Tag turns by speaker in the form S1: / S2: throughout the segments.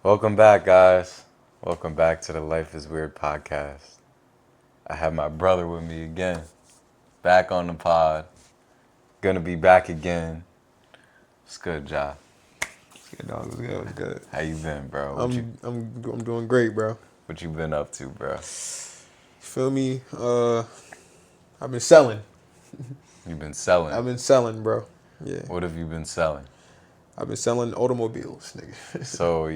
S1: Welcome back, guys. Welcome back to the Life is Weird podcast. I have my brother with me again. Back on the pod. Gonna be back again. It's good, Ja.
S2: It's good, dog. It's good. It's good.
S1: How you been, bro?
S2: I'm doing great, bro.
S1: What you been up to, bro?
S2: Feel me? I've been selling.
S1: You been selling.
S2: I've been selling, bro. Yeah.
S1: What have you been selling?
S2: I've been selling automobiles, nigga.
S1: So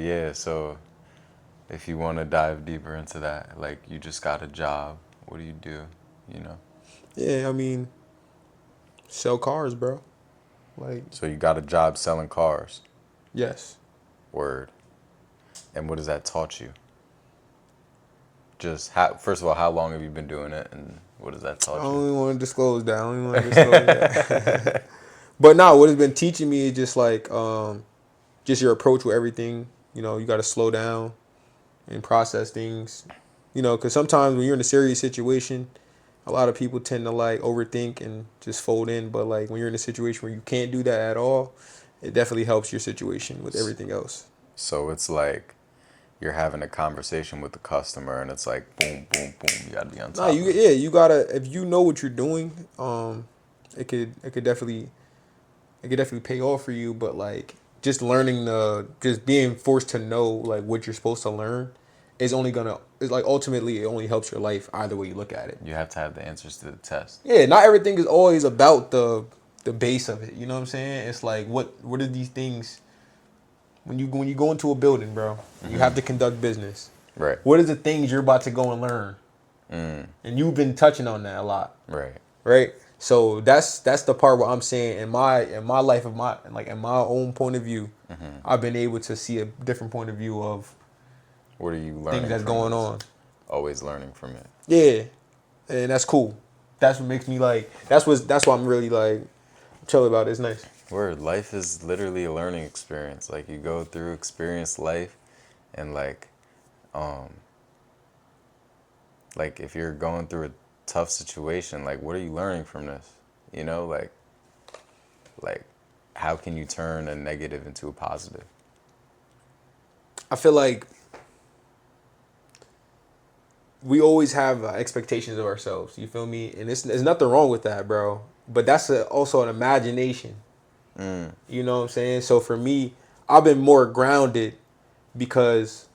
S1: if you want to dive deeper into that, like you just got a job, what do you do? You know?
S2: Yeah, I mean, sell cars, bro. Like,
S1: So you got a job selling cars.
S2: yes.
S1: Word. And what has that taught you? First of all, how long have you been doing it, and what has that
S2: I
S1: taught
S2: don't
S1: you?
S2: even want to disclose that. I don't even want to disclose that. But nah, what it's been teaching me is just like, just your approach with everything. You know, you got to slow down and process things. You know, because sometimes when you're in a serious situation, a lot of people tend to like overthink and just fold in. But like when you're in a situation where you can't do that at all, it definitely helps your situation with everything else.
S1: So it's like you're having a conversation with the customer, and it's like boom, boom, boom. You gotta be on
S2: Nah,
S1: top of it.
S2: you gotta, if you know what you're doing, it could definitely pay off for you. But like just being forced to know like what you're supposed to learn is like ultimately it only helps your life either way you look at it.
S1: You have to have the answers to the test.
S2: Yeah, not everything is always about the base of it. You know what I'm saying? It's like what are these things when you go into a building, bro? You have to conduct business.
S1: Right.
S2: What is the things you're about to go and learn? And you've been touching on that a lot,
S1: Right.
S2: right? So that's the part where I'm saying in my life of my like in my own point of view, I've been able to see a different point of view of
S1: What are you learning
S2: things that's
S1: from
S2: going
S1: this?
S2: on.
S1: Always learning from it.
S2: Yeah, and that's cool. That's what makes me like. That's why I'm really like chill about it. It's nice.
S1: Word. Life is literally a learning experience. Like you go through experience life, and like if you're going through a tough situation, like what are you learning from this? You know, like how can you turn a negative into a positive?
S2: I feel like we always have expectations of ourselves. You feel me? And there's nothing wrong with that, bro. But that's also an imagination. You know what I'm saying? So for me, I've been more grounded because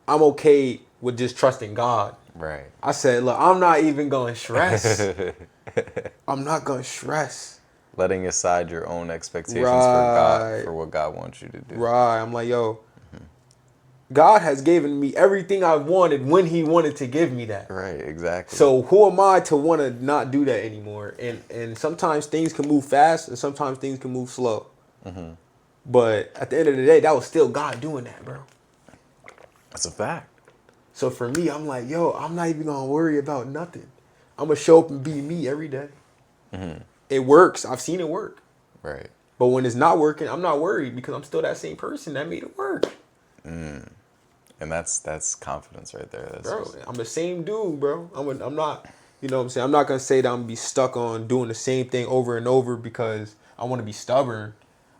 S2: I'm okay with just trusting God.
S1: Right.
S2: I said, look, I'm not even going to stress. I'm not going to stress.
S1: Letting aside your own expectations
S2: Right.
S1: for what God wants you to do.
S2: Right. I'm like, yo, God has given me everything I wanted when He wanted to give me that.
S1: Right, exactly.
S2: So who am I to want to not do that anymore? And sometimes things can move fast, and sometimes things can move slow. But at the end of the day, that was still God doing that, bro.
S1: That's a fact.
S2: So for me, I'm like, yo, I'm not even gonna worry about nothing. I'm gonna show up and be me every day. It works. I've seen it work.
S1: Right.
S2: But when it's not working, I'm not worried because I'm still that same person that made it work.
S1: And that's confidence right there. That's
S2: Bro,
S1: just,
S2: I'm the same dude, bro. I'm not, you know what I'm saying? I'm not going to say that I'm going to be stuck on doing the same thing over and over because I want to be stubborn.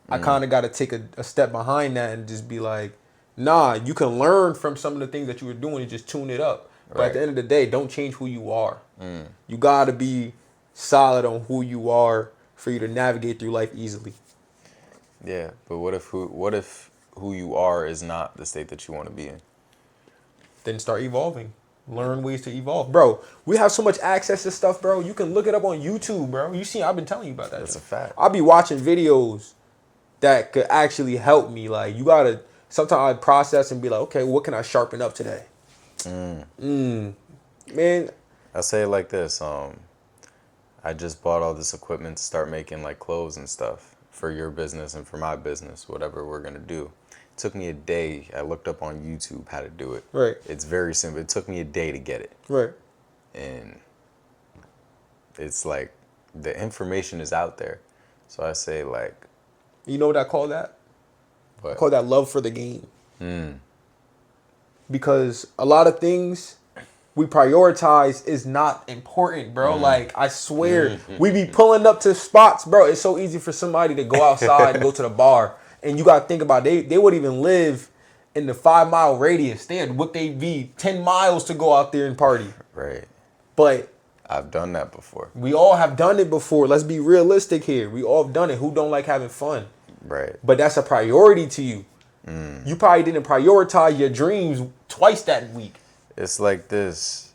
S2: I kind of got to take a step behind that and just be like, nah, you can learn from some of the things that you were doing and just tune it up. But at
S1: Right.
S2: the end of the day, don't change who you are. You got to be solid on who you are for you to navigate through life easily.
S1: yeah. But what if who you are is not the state that you want to be in?
S2: Then start evolving. Learn ways to evolve. Bro, we have so much access to stuff, bro. You can look it up on YouTube, bro. You see, I've been telling you about that.
S1: That's
S2: shit.
S1: a fact.
S2: I'll be watching videos that could actually help me. Like, you gotta, sometimes I process and be like, okay, what can I sharpen up today? Man,
S1: I'll say it like this. I just bought all this equipment to start making like clothes and stuff for your business and for my business, whatever we're gonna do. It took me a day. I looked up on YouTube how to do it.
S2: Right.
S1: It's very simple. It took me a day to get it.
S2: right.
S1: And it's like the information is out there. So I say like,
S2: You know what I call that? I
S1: but
S2: call that love for the game. Because a lot of things we prioritize is not important, bro. Like, I swear, we be pulling up to spots, bro. It's so easy for somebody to go outside and go to the bar. And you got to think about they would even live in the 5 mile radius. They had what they be 10 miles to go out there and party.
S1: Right.
S2: But
S1: I've done that before.
S2: we all have done it before. Let's be realistic here. We all have done it. Who don't like having fun?
S1: Right.
S2: But that's a priority to you. You probably didn't prioritize your dreams twice that week.
S1: It's like this.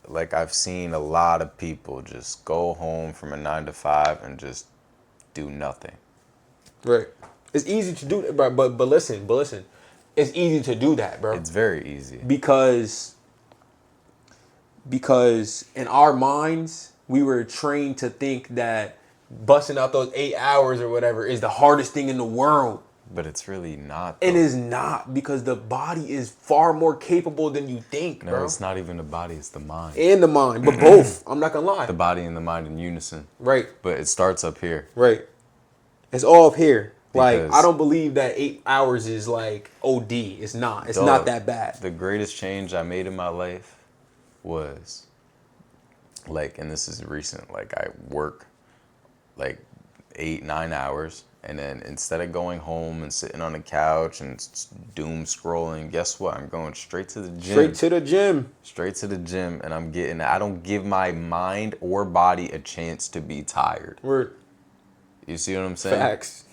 S1: Like, I've seen a lot of people just go home from a 9 to 5 and just do nothing.
S2: Right. It's easy to do that, but listen. It's easy to do that, bro.
S1: It's very easy.
S2: Because in our minds, we were trained to think that busting out those 8 hours or whatever is the hardest thing in the world.
S1: But it's really not.
S2: It
S1: though.
S2: is not, because the body is far more capable than you think,
S1: No,
S2: bro.
S1: it's not even the body, it's the mind.
S2: And the mind, but both. I'm not gonna lie.
S1: The body and the mind in unison.
S2: Right,
S1: But it starts up here.
S2: right. It's all up here. Like,
S1: Because-
S2: I don't believe that 8 hours is like OD. It's not. It's not
S1: Dog,
S2: that bad.
S1: The greatest change I made in my life was, like, and this is recent, like, I work like 8-9 hours, and then instead of going home and sitting on the couch and doom scrolling, guess what? I'm going straight to the gym.
S2: Straight to the gym.
S1: Straight to the gym, and I don't give my mind or body a chance to be tired.
S2: Word.
S1: You see what I'm saying?
S2: Facts.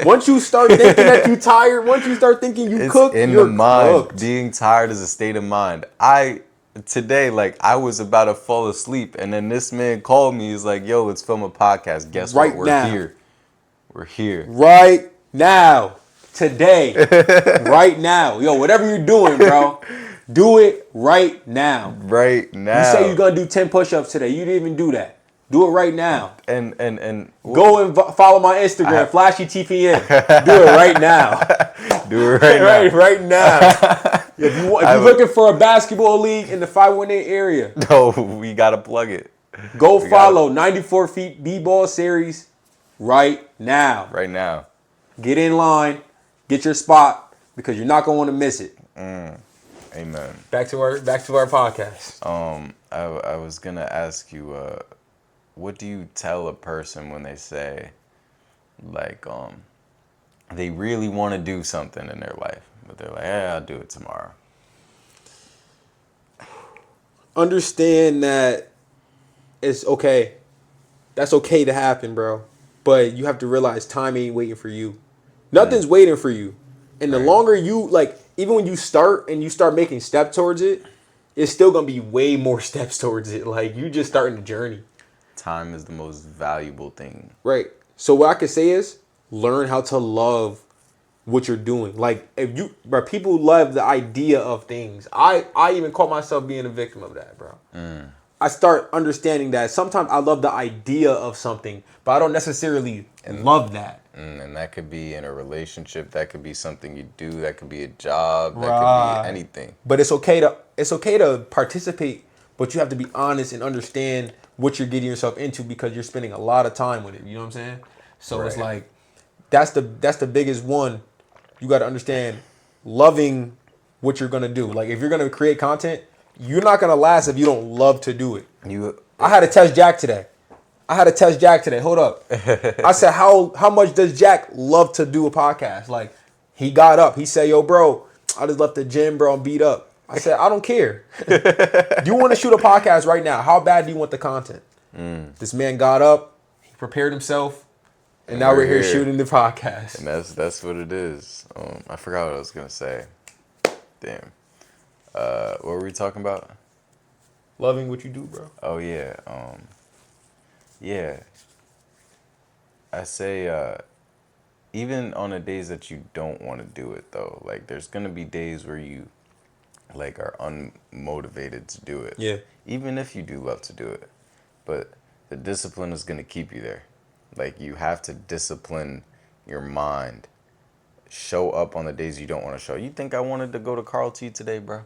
S2: Once you start thinking that you tired, once you start thinking you
S1: It's
S2: cooked,
S1: in
S2: you're
S1: the mind.
S2: cooked.
S1: Being tired is a state of mind. Today, like, I was about to fall asleep, and then this man called me. He's like, "Yo, let's film a podcast." Guess
S2: Right
S1: what? We're
S2: now.
S1: here. We're here.
S2: Right now. Today. Right now. Yo, whatever you're doing, bro, do it right now.
S1: Right now.
S2: You say you're going to do 10 push-ups today. You didn't even do that. Do it right now.
S1: and
S2: Go and follow my Instagram, Flashy TPN. Do it right now.
S1: do it right now.
S2: right now. If you're looking for a basketball league in the 518 area,
S1: No, we gotta plug it
S2: go follow 94 Feet B-Ball Series right now.
S1: right now.
S2: Get in line, get your spot, because you're not gonna want to miss it.
S1: Amen.
S2: Back to our podcast.
S1: I was gonna ask you, what do you tell a person when they say, like, they really want to do something in their life, but they're like, "Yeah, I'll do it tomorrow."
S2: Understand that it's okay. That's okay to happen, bro. But you have to realize time ain't waiting for you. Nothing's waiting for you. And the longer you, like, even when you start and you start making steps towards it, it's still going to be way more steps towards it. Like, you just starting the journey.
S1: Time is the most valuable thing.
S2: Right. So what I could say is learn how to love what you're doing. Like, if you, bro, people love the idea of things. I even caught myself being a victim of that, bro. I start understanding that sometimes I love the idea of something, but I don't necessarily love that.
S1: And that could be in a relationship. That could be something you do. That could be a job. That
S2: Right.
S1: could be anything.
S2: But it's okay to participate, but you have to be honest and understand what you're getting yourself into, because you're spending a lot of time with it. You know what I'm saying? So it's
S1: Right.
S2: like that's the biggest one. You got to understand loving what you're gonna do. Like, if you're gonna create content, you're not gonna last if you don't love to do it. I had to test Jack today. Hold up. I said, how much does Jack love to do a podcast? Like, he got up. He said, "Yo, bro, I just left the gym, bro. I'm beat up." I said, "I don't care. You want to shoot a podcast right now? How bad do you want the content?" This man got up. He prepared himself. And now we're here shooting the podcast.
S1: And that's what it is. I forgot what I was gonna say. Damn. What were we talking about?
S2: Loving what you do, bro.
S1: Oh yeah. Yeah. I say even on the days that you don't want to do it though, like, there's gonna be days where you, like, are unmotivated to do it.
S2: Yeah.
S1: Even if you do love to do it. But the discipline is gonna keep you there. Like, you have to discipline your mind. Show up on the days you don't want to show. You think I wanted to go to Carl T today, bro?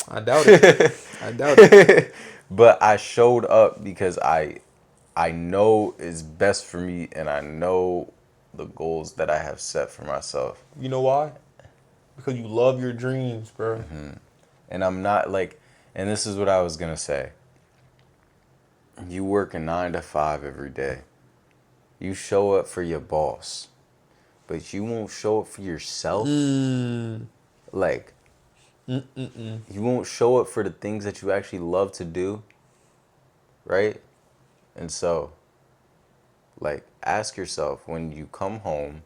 S2: I doubt it.
S1: But I showed up because I know it's best for me, and I know the goals that I have set for myself.
S2: You know why? Because you love your dreams, bro.
S1: And I'm not like, and this is what I was going to say. You work a 9 to 5 every day. You show up for your boss, but you won't show up for yourself. Like, you won't show up for the things that you actually love to do, right? And so, like, ask yourself when you come home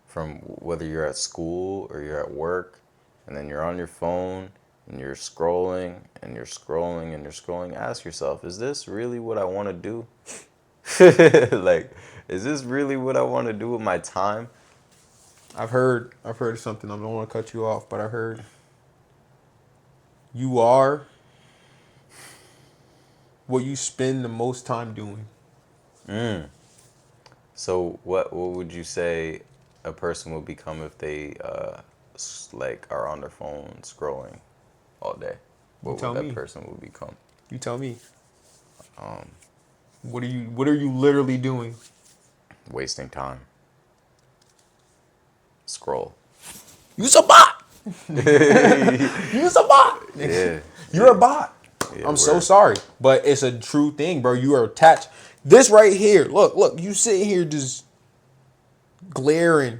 S1: from whether you're at school or you're at work, and then you're on your phone and you're scrolling and you're scrolling and you're scrolling, ask yourself, is this really what I want to do? Like, is this really what I want to do with my time?
S2: I've heard something. I don't want to cut you off, but I heard you are what you spend the most time doing.
S1: So what would you say a person will become if they like are on their phone scrolling all day? What
S2: tell
S1: would that
S2: me.
S1: person will become?
S2: You tell me. What are you literally doing?
S1: Wasting time. Scroll.
S2: You's a bot. You's a bot.
S1: Yeah.
S2: You're a bot.
S1: Yeah,
S2: I'm so
S1: word.
S2: sorry, but it's a true thing, bro. You are attached. This right here, look, you sitting here just glaring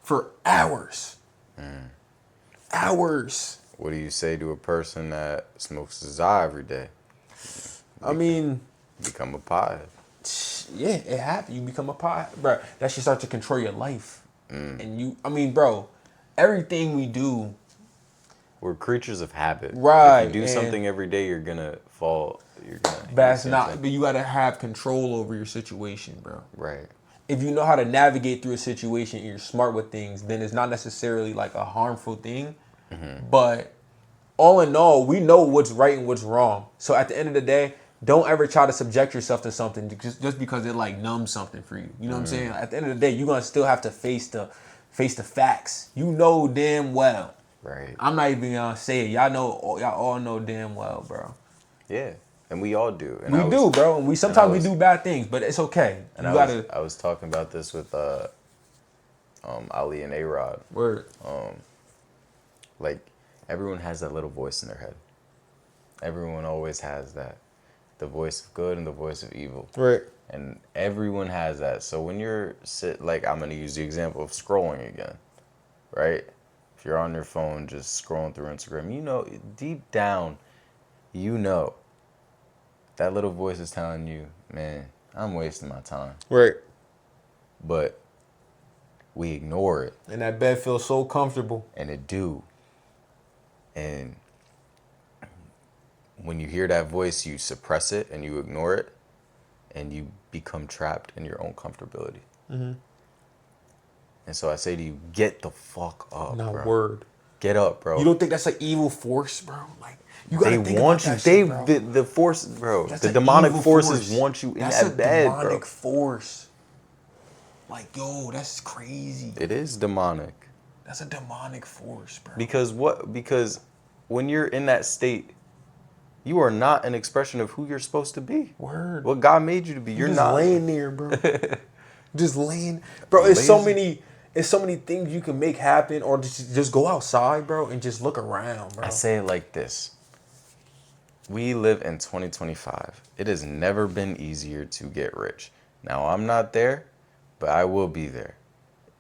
S2: for hours. Hours.
S1: What do you say to a person that smokes a za every day?
S2: I mean,
S1: Become a pie.
S2: yeah, it happens. You become a pot, bro. That should start to control your life. And I mean, bro, everything we do,
S1: We're creatures of habit.
S2: Right,
S1: If you do
S2: and-
S1: something every day, you're gonna fall. You're gonna.
S2: that's
S1: you know what I'm
S2: not.
S1: saying?
S2: But you gotta have control over your situation, bro.
S1: Right.
S2: If you know how to navigate through a situation and you're smart with things, then it's not necessarily like a harmful thing. But all in all, we know what's right and what's wrong. So at the end of the day, don't ever try to subject yourself to something just because it like numbs something for you. You know what I'm saying? At the end of the day, you're gonna still have to face the facts. You know damn well.
S1: Right.
S2: I'm not even gonna say it. Y'all all know damn well, bro.
S1: Yeah. And we all do. And
S2: We
S1: I was-
S2: do, bro. And we sometimes
S1: was-
S2: we do bad things, but it's okay.
S1: And
S2: You
S1: I
S2: gotta
S1: was, I was talking about this with Ali and A-Rod.
S2: word.
S1: Like, everyone has that little voice in their head. Everyone always has that. The voice of good and the voice of evil.
S2: Right.
S1: And everyone has that. So when you're like, I'm going to use the example of scrolling again, right? If you're on your phone just scrolling through Instagram, you know, deep down, you know, that little voice is telling you, man, I'm wasting my time.
S2: Right.
S1: But we ignore it,
S2: And that bed feels so comfortable.
S1: and it do. And when you hear that voice, you suppress it and you ignore it, and you become trapped in your own comfortability. And so I say to you, get the fuck up,
S2: Not
S1: bro.
S2: word.
S1: Get up, bro.
S2: You don't think that's an evil force, bro? Like you gotta
S1: They
S2: think
S1: want
S2: about
S1: you.
S2: that
S1: They
S2: shit, bro.
S1: the force, bro.
S2: That's
S1: The
S2: an
S1: demonic
S2: evil
S1: forces
S2: force.
S1: want you in
S2: That's
S1: that bed,
S2: a
S1: bro.
S2: demonic force. Like, yo, that's crazy.
S1: It is demonic.
S2: That's a demonic force, bro.
S1: Because what? Because when you're in that state, you are not an expression of who you're supposed to be.
S2: Word.
S1: What God made you to be. You're
S2: just
S1: not.
S2: laying there, bro. Just laying, bro. It's so
S1: Lazy.
S2: many things you can make happen, or just go outside, bro, and just look around, bro.
S1: I say it like this. We live in 2025. It has never been easier to get rich. Now, I'm not there, but I will be there.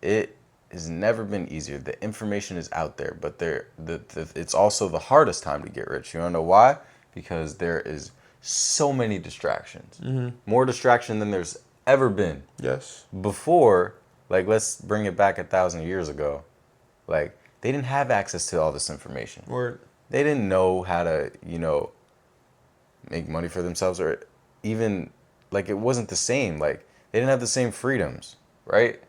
S1: It has never been easier. The information is out there, but it's also the hardest time to get rich. You want to know why? Because there is so many distractions. More distraction than there's ever been.
S2: Yes.
S1: Before, like, let's bring it back 1,000 years ago. Like, they didn't have access to all this information.
S2: Word.
S1: They didn't know how to, make money for themselves, or even, like, it wasn't the same. Like, they didn't have the same freedoms, right?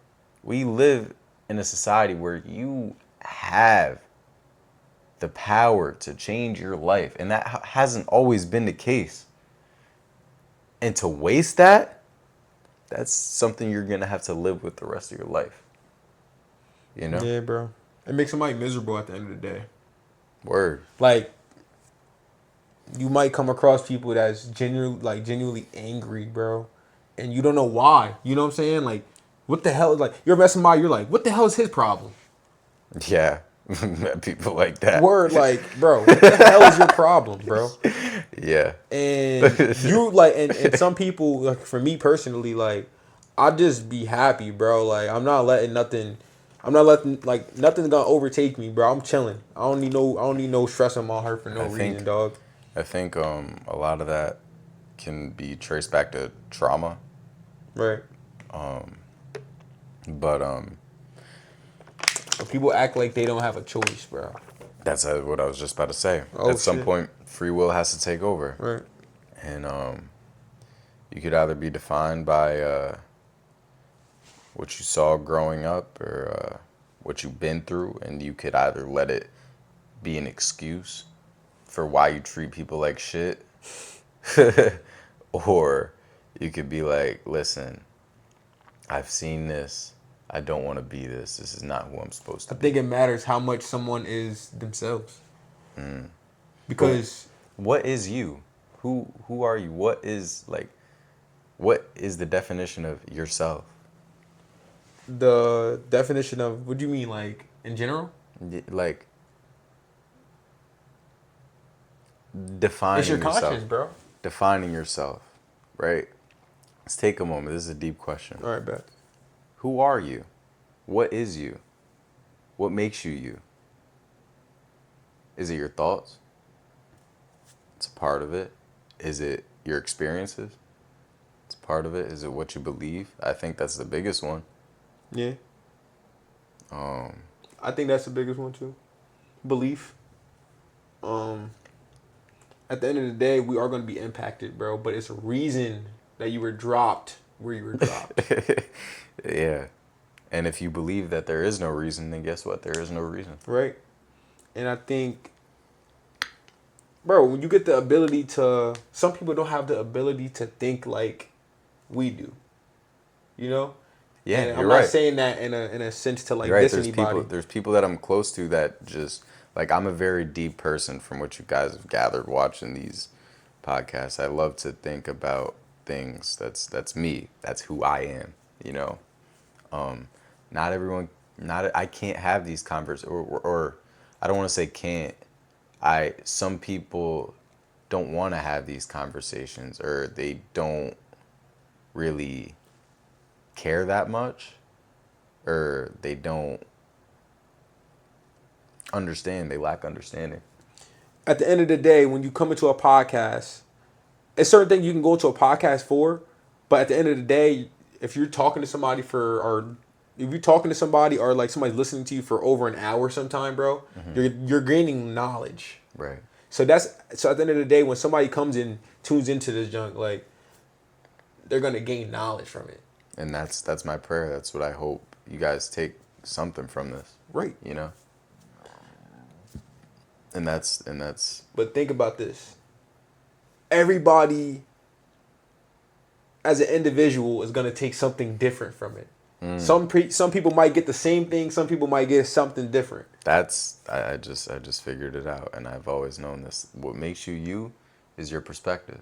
S1: We live in a society where you have the power to change your life, and that hasn't always been the case. And to waste that, that's something you're going to have to live with the rest of your life. You know?
S2: Yeah, bro. It makes somebody miserable at the end of the day.
S1: Word.
S2: Like, you might come across people that's genuinely angry, bro, and you don't know why. You know what I'm saying? Like, what the hell? Like, you're met somebody, you're like, what the hell is his problem?
S1: Yeah. Met people like that.
S2: Word, like, bro, what the hell is your problem, bro?
S1: Yeah.
S2: And you like, and some people, like, for me personally, like, I just be happy, bro. Like, I'm not letting nothing I'm not letting like nothing's gonna overtake me, bro. I'm chilling. I don't need no stress on my heart for no
S1: I
S2: reason,
S1: think
S2: dog.
S1: I think a lot of that can be traced back to trauma,
S2: Right.
S1: but
S2: But people act like they don't have a choice, bro.
S1: that's what I was just about to say.
S2: Oh
S1: At some
S2: shit.
S1: point, free will has to take over,
S2: Right.
S1: and you could either be defined by what you saw growing up or what you've been through, and you could either let it be an excuse for why you treat people like shit, or you could be like, listen, I've seen this. I don't want to be this. This is not who I'm supposed
S2: I
S1: to
S2: think
S1: be.
S2: it matters how much someone is themselves.
S1: But
S2: Because
S1: what is you? Who are you? What is the definition of yourself?
S2: the definition of what do you mean, like in general?
S1: Like
S2: It's your
S1: defining yourself.
S2: conscience, bro.
S1: Defining yourself, right? Let's take a moment. This is a deep question.
S2: All right, bet.
S1: Who are you? What is you? What makes you you? Is it your thoughts? It's a part of it. Is it your experiences? It's part of it. Is it what you believe? I think that's the biggest one.
S2: Yeah.
S1: Um,
S2: I think that's the biggest one too. Belief. At the end of the day, we are going to be impacted, bro. But it's a reason that you were dropped where you were dropped,
S1: yeah. And if you believe that there is no reason, then guess what? There is no reason.
S2: right? And I think, bro, when you get the ability to, some people don't have the ability to think like we do, you know.
S1: Yeah,
S2: And I'm
S1: you're
S2: not
S1: right.
S2: saying that in a sense to like
S1: You're right.
S2: diss
S1: There's
S2: anybody.
S1: people that I'm close to that just like I'm a very deep person from what you guys have gathered watching these podcasts. I love to think about things. That's me. That's who I am. You know. Not everyone. Not I can't have these or I don't want to say can't. Some people don't want to have these conversations or they don't really care that much or they don't understand. They lack understanding.
S2: At the end of the day, when you come into a podcast, it's certain things you can go to a podcast for, but at the end of the day, if you're talking to somebody or if you're talking to somebody or like somebody's listening to you for over an hour sometime, bro, you're gaining knowledge.
S1: Right.
S2: So at the end of the day, when somebody comes in, tunes into this junk, like they're gonna gain knowledge from it.
S1: And that's my prayer. That's what I hope you guys take something from this.
S2: Right.
S1: You know. And that's
S2: But think about this. Everybody as an individual is gonna take something different from it. Some people might get the same thing, some people might get something different.
S1: I just figured it out, and I've always known this. What makes you you is your perspective.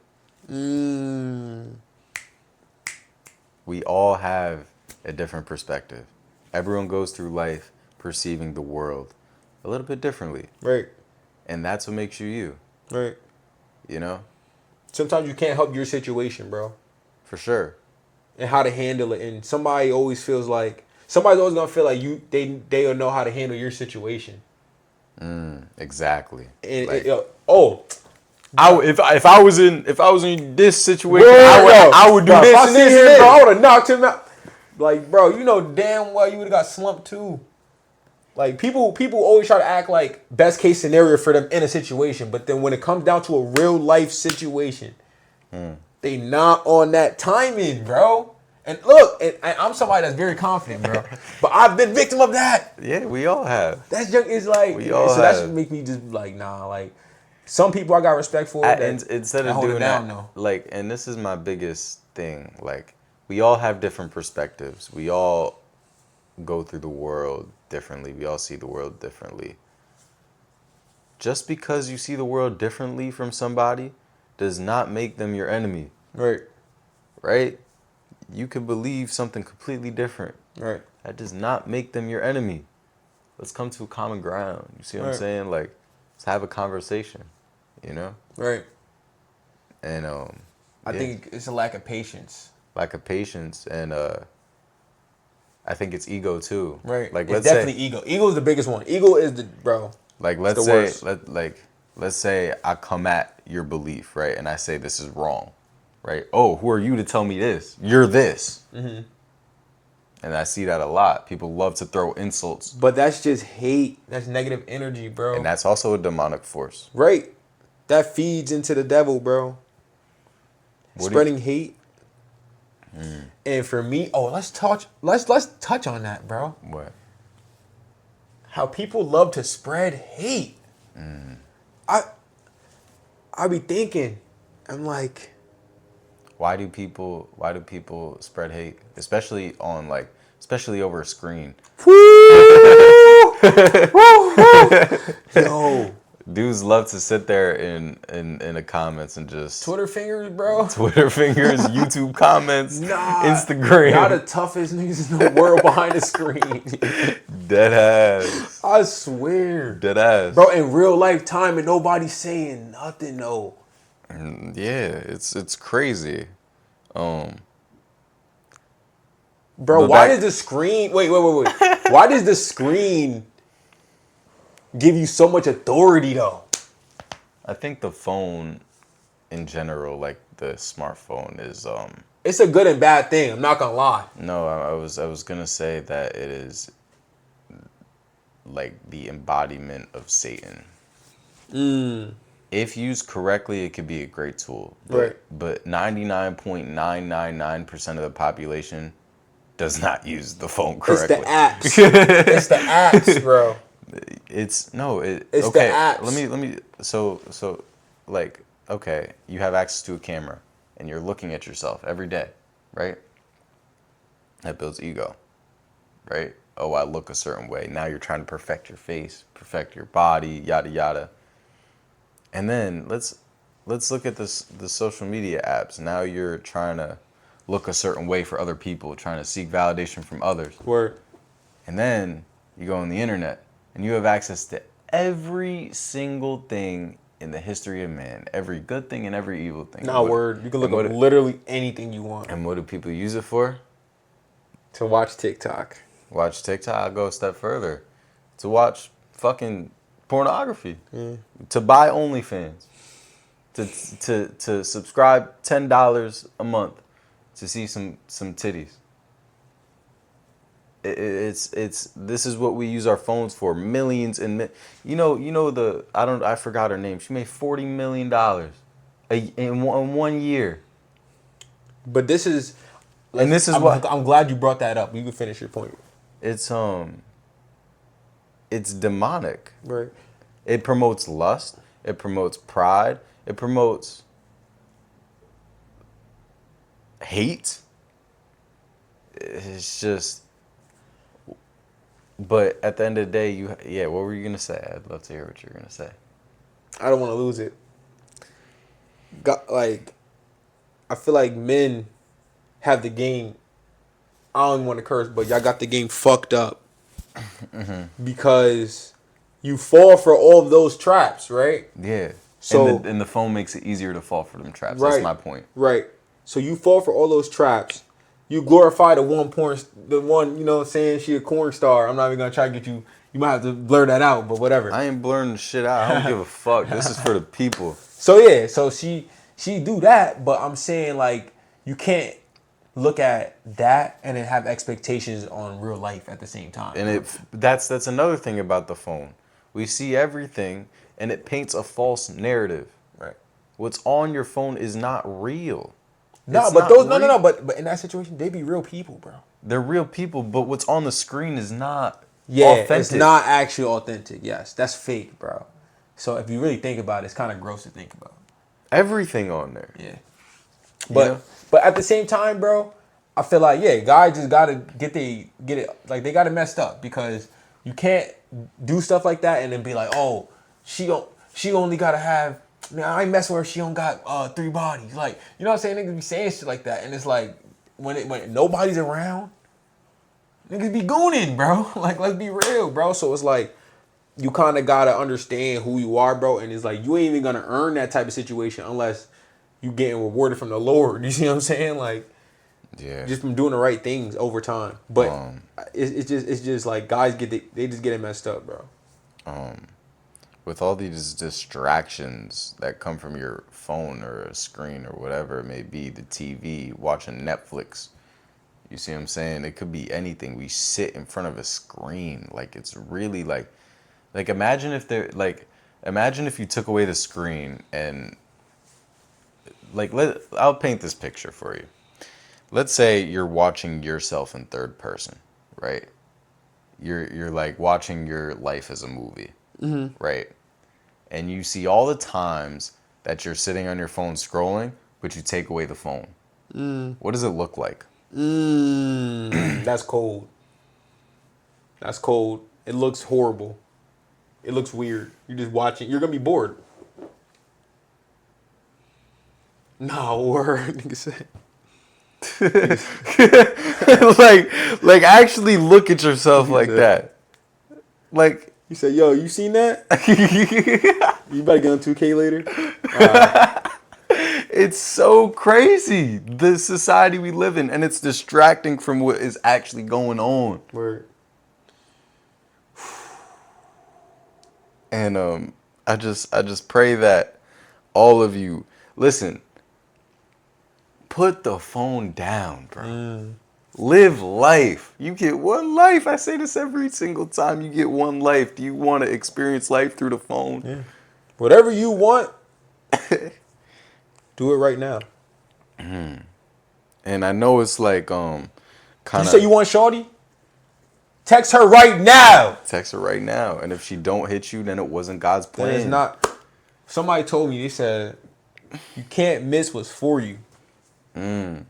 S1: We all have a different perspective. Everyone goes through life perceiving the world a little bit differently,
S2: Right.
S1: and that's what makes you you.
S2: Right.
S1: You know,
S2: Sometimes you can't help your situation, bro,
S1: for sure.
S2: and how to handle it. And somebody's always gonna feel like they'll know how to handle your situation.
S1: Exactly.
S2: And
S1: Like, if I was in this situation, I would do
S2: bro,
S1: this
S2: if I
S1: and
S2: seen
S1: this
S2: him,
S1: and this.
S2: bro, I would have knocked him out. Like, bro, you know damn well you would have got slumped too. Like people always try to act like best case scenario for them in a situation, but then when it comes down to a real life situation, they not on that timing, bro. And look, I'm somebody that's very confident, bro. But I've been victim of that.
S1: Yeah, we all have.
S2: That's just is like
S1: We all
S2: so that
S1: have.
S2: should make me just like nah. Like some people I got respect for.
S1: Instead
S2: I
S1: of
S2: hold it
S1: doing
S2: down,
S1: that,
S2: though.
S1: like, and this is my biggest thing. Like, we all have different perspectives. We all go through the world differently. We all see the world differently. Just because you see the world differently from somebody does not make them your enemy,
S2: Right,
S1: right? You can believe something completely different.
S2: right,
S1: That does not make them your enemy. Let's come to a common ground. You see what I'm
S2: Right.
S1: saying? Like, let's have a conversation, you know?
S2: right.
S1: And
S2: I
S1: yeah.
S2: think it's a lack of patience.
S1: Lack of patience and I think it's ego too.
S2: Right.
S1: Like
S2: It's
S1: let's
S2: definitely
S1: say,
S2: ego. Ego is the biggest one. Ego is the bro.
S1: like
S2: It's
S1: let's
S2: the worst.
S1: say, let's say I come at your belief, right, and I say this is wrong, right? Oh, who are you to tell me this? You're this. Mm-hmm. And I see that a lot. People love to throw insults,
S2: But that's just hate. That's negative energy, bro.
S1: and that's also a demonic force.
S2: Right. That feeds into the devil, bro.
S1: What do
S2: Spreading hate. And for me, let's touch on that, bro.
S1: What?
S2: How people love to spread hate. I be thinking, I'm like,
S1: Why do people spread hate, especially over a screen?
S2: yo,
S1: Dudes love to sit there in the comments and just
S2: Twitter fingers, bro.
S1: Twitter fingers, YouTube comments,
S2: Nah,
S1: Instagram.
S2: y'all the toughest niggas in the world behind the screen.
S1: Dead ass.
S2: I swear.
S1: Dead ass.
S2: Bro, in real life time and nobody's saying nothing, though.
S1: Yeah, it's crazy.
S2: Bro,
S1: But
S2: why
S1: back-
S2: does the screen... Wait. Why does the screen give you so much authority, though?
S1: I think the phone in general, like the smartphone is
S2: It's a good and bad thing. I'm not gonna lie.
S1: no, I was gonna say that it is like the embodiment of Satan. If used correctly, it could be a great tool.
S2: Right.
S1: But 99.999% of the population does not use the phone
S2: It's
S1: correctly.
S2: the apps. It's the apps, bro.
S1: It's the
S2: okay,
S1: apps.
S2: apps.
S1: Let me so like, okay, you have access to a camera and you're looking at yourself every day, right? That builds ego, right? Oh, I look a certain way. Now you're trying to perfect your face, perfect your body, yada yada. And then let's look at the social media apps. Now you're trying to look a certain way for other people, trying to seek validation from others.
S2: Word.
S1: And then you go on the internet and you have access to every single thing in the history of man, every good thing and every evil thing.
S2: Nah, word. You can look
S1: and
S2: up literally anything you want.
S1: And what do people use it for?
S2: To watch TikTok.
S1: Watch TikTok. I'll go a step further. To watch fucking pornography. To buy OnlyFans. To subscribe $10 a month to see some titties. It's this is what we use our phones for. Millions and I forgot her name. She made $40 million in 1 year.
S2: But this is...
S1: And this is what
S2: I'm glad you brought that up. You can finish your point.
S1: it's demonic.
S2: Right.
S1: It promotes lust. It promotes pride. It promotes hate. It's just. But at the end of the day, what were you gonna say? I'd love to hear what you're gonna say.
S2: I don't want to lose it. I feel like men have the game. I don't even want to curse, but y'all got the game fucked up. Because you fall for all of those traps, right?
S1: Yeah.
S2: So
S1: and the phone makes it easier to fall for them traps.
S2: Right.
S1: That's my point.
S2: Right. So you fall for all those traps. You glorify the one, you know what I'm saying? She a corn star. I'm not even going to try to get you. You might have to blur that out, but whatever.
S1: I ain't blurring the shit out. I don't give a fuck. This is for the people.
S2: So yeah, so she do that, but I'm saying like you can't look at that and then have expectations on real life at the same time.
S1: And that's another thing about the phone. We see everything and it paints a false narrative.
S2: Right.
S1: What's on your phone is not real.
S2: No,
S1: It's
S2: but
S1: not
S2: those
S1: real.
S2: but in that situation, they be real people, bro.
S1: They're real people, but what's on the screen is not
S2: Yeah,
S1: authentic.
S2: it's not actually authentic. Yes, that's fake, bro. So if you really think about it, it's kind of gross to think about.
S1: Everything on there.
S2: Yeah. But at the same time, bro, I feel like guys just gotta get it like they got it messed up because you can't do stuff like that and then be like, oh, she only gotta have. Man, I ain't messing with her. She don't got 3 bodies. Like, you know what I'm saying? Niggas be saying shit like that, and it's like when nobody's around, niggas be gooning, bro. Like, let's be real, bro. So it's like you kind of gotta understand who you are, bro. And it's like you ain't even gonna earn that type of situation unless you getting rewarded from the Lord. You see what I'm saying? Like,
S1: Yeah.
S2: just from doing the right things over time. But
S1: Um,
S2: it's just like guys they just get it messed up, bro.
S1: with all these distractions that come from your phone or a screen or whatever it may be, the TV, watching Netflix. You see what I'm saying? It could be anything. We sit in front of a screen. Like it's really like imagine if you took away the screen and I'll paint this picture for you. Let's say you're watching yourself in third person, right? You're like watching your life as a movie, right? And you see all the times that you're sitting on your phone scrolling, but you take away the phone. What does it look like?
S2: That's cold. That's cold. It looks horrible. It looks weird. You're just watching. You're gonna be bored. No word, nigga said.
S1: like actually look at yourself like that. Like
S2: You said, "Yo, you seen that? You better get on 2K later."
S1: it's so crazy the society we live in, and it's distracting from what is actually going on.
S2: Word.
S1: And I just pray that all of you listen. Put the phone down, bro. Live life. You get one life. I say this every single time. You get one life. Do you want to experience life through the phone?
S2: Yeah. Whatever you want, do it right now.
S1: And I know it's like kind
S2: You
S1: of
S2: say you want shorty? Text her right now.
S1: text her right now. And if she don't hit you, then it wasn't God's plan.
S2: It's not. Somebody told me, they said, you can't miss what's for you. That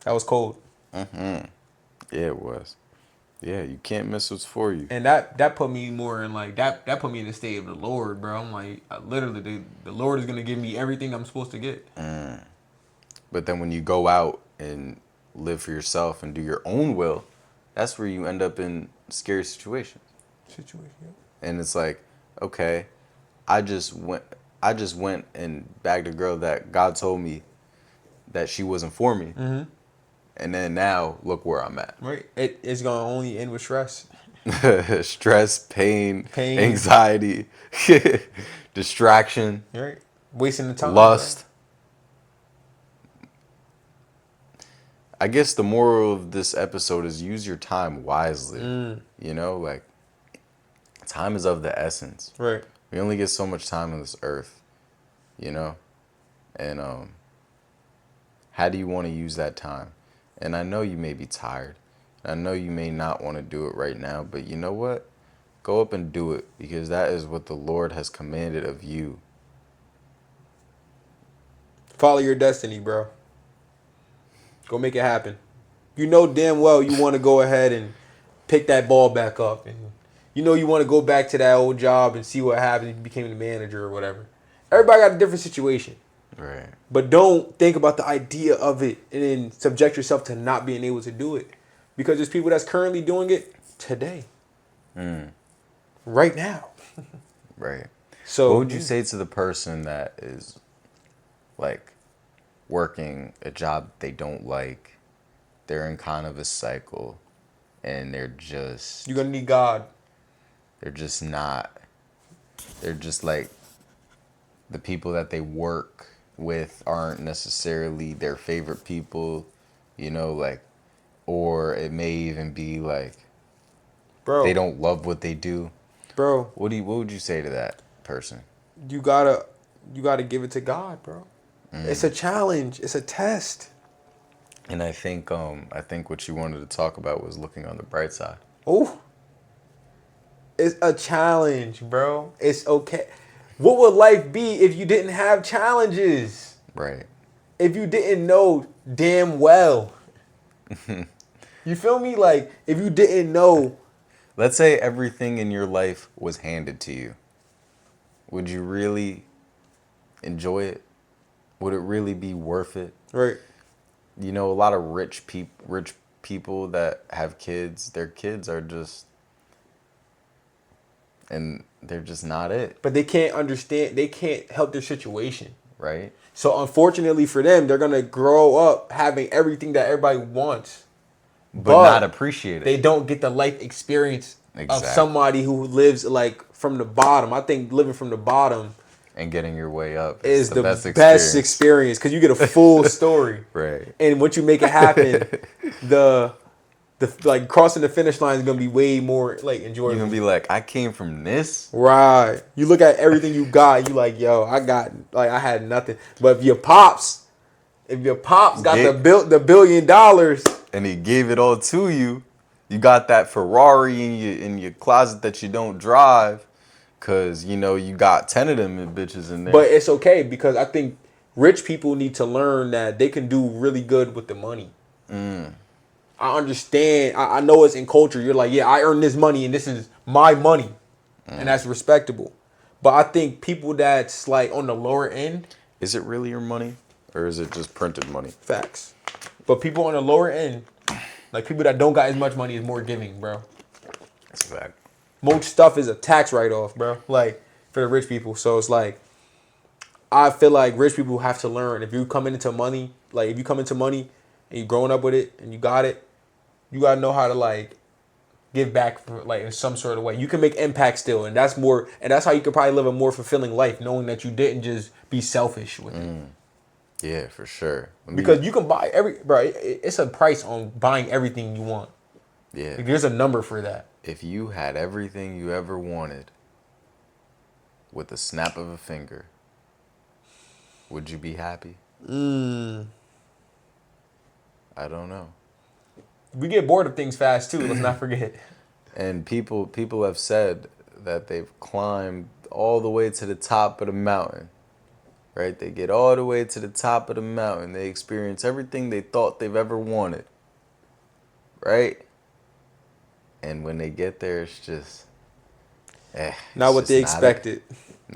S2: was cold.
S1: Yeah, it was. Yeah, you can't miss what's for you.
S2: And that put me more in like that put me in the state of the Lord, bro. I'm like, literally, the Lord is gonna give me everything I'm supposed to get.
S1: But then when you go out and live for yourself and do your own will, that's where you end up in scary situations. And it's like, okay, I just went and bagged a girl that God told me that she wasn't for me. And then now look where I'm at.
S2: Right. It's gonna only end with stress.
S1: Stress, pain,
S2: Pain.
S1: anxiety, distraction,
S2: Right. Wasting the time.
S1: lust. I guess the moral of this episode is use your time wisely. You know, like time is of the essence.
S2: Right.
S1: We only get so much time on this earth, you know? And how do you want to use that time? And I know you may be tired. I know you may not want to do it right now, but you know what? Go up and do it, because that is what the Lord has commanded of you.
S2: Follow your destiny, bro. Go make it happen. You know damn well you want to go ahead and pick that ball back up, and you know you want to go back to that old job and see what happens if you became the manager or whatever. Everybody got a different situation.
S1: Right.
S2: But don't think about the idea of it and then subject yourself to not being able to do it. Because there's people that's currently doing it today. Right now.
S1: Right.
S2: So
S1: what would you say to the person that is like working a job they don't like? They're in kind of a cycle and they're just
S2: you're gonna need God.
S1: They're just not. They're just like the people that they work with aren't necessarily their favorite people, you know, like, or it may even be like,
S2: Bro.
S1: they don't love what they do.
S2: Bro.
S1: What would you say to that person?
S2: You gotta give it to God, bro. It's a challenge. It's a test.
S1: And I think what you wanted to talk about was looking on the bright side.
S2: Oh. It's a challenge, bro. It's okay. What would life be if you didn't have challenges?
S1: Right.
S2: If you didn't know damn well. You feel me? Like, if you didn't know.
S1: Let's say everything in your life was handed to you. Would you really enjoy it? Would it really be worth it?
S2: Right.
S1: You know, a lot of rich people that have kids, their kids are just, and they're just not it.
S2: But they can't understand. They can't help their situation.
S1: right?
S2: So unfortunately for them, they're gonna grow up having everything that everybody wants,
S1: But not appreciate
S2: they
S1: it.
S2: don't get the life experience of
S1: Exactly.
S2: somebody who lives like from the bottom. I think living from the bottom
S1: And getting your way up
S2: is
S1: is
S2: the
S1: best
S2: best
S1: experience.
S2: experience because you get a full story.
S1: Right.
S2: And once you make it happen, the like crossing the finish line is gonna be way more like
S1: You're
S2: enjoyable.
S1: gonna be like, I came from this.
S2: Right. You look at everything you got, you like, yo, I had nothing. But if your pops got the $1 billion,
S1: And he gave it all to you. You got that Ferrari in your closet that you don't drive, cause you know you got 10 of them bitches in there.
S2: but it's okay because I think rich people need to learn that they can do really good with the money. I understand. I know it's in culture. You're like, yeah, I earned this money and this is my money, and that's respectable. But I think people that's like on the lower end,
S1: Is it really your money, or is it just printed money?
S2: facts. But people on the lower end, like people that don't got as much money, is more giving, bro.
S1: That's a fact.
S2: Most stuff is a tax write off, bro. Like for the rich people. So it's like I feel like rich people have to learn. If you come into money, like if you come into money and you growing up with it and you got it, you gotta know how to like give back for, like in some sort of way. You can make impact still, and that's how you could probably live a more fulfilling life, knowing that you didn't just be selfish with it.
S1: Yeah, for sure.
S2: Because you can buy it's a price on buying everything you want.
S1: yeah,
S2: Like, there's a number for that.
S1: if you had everything you ever wanted with the snap of a finger, would you be happy? I don't know.
S2: We get bored of things fast too. Let's not forget.
S1: And people have said that they've climbed all the way to the top of the mountain. Right? They get all the way to the top of the mountain. They experience everything they thought they've ever wanted. Right? And when they get there, it's just
S2: Not what they expected.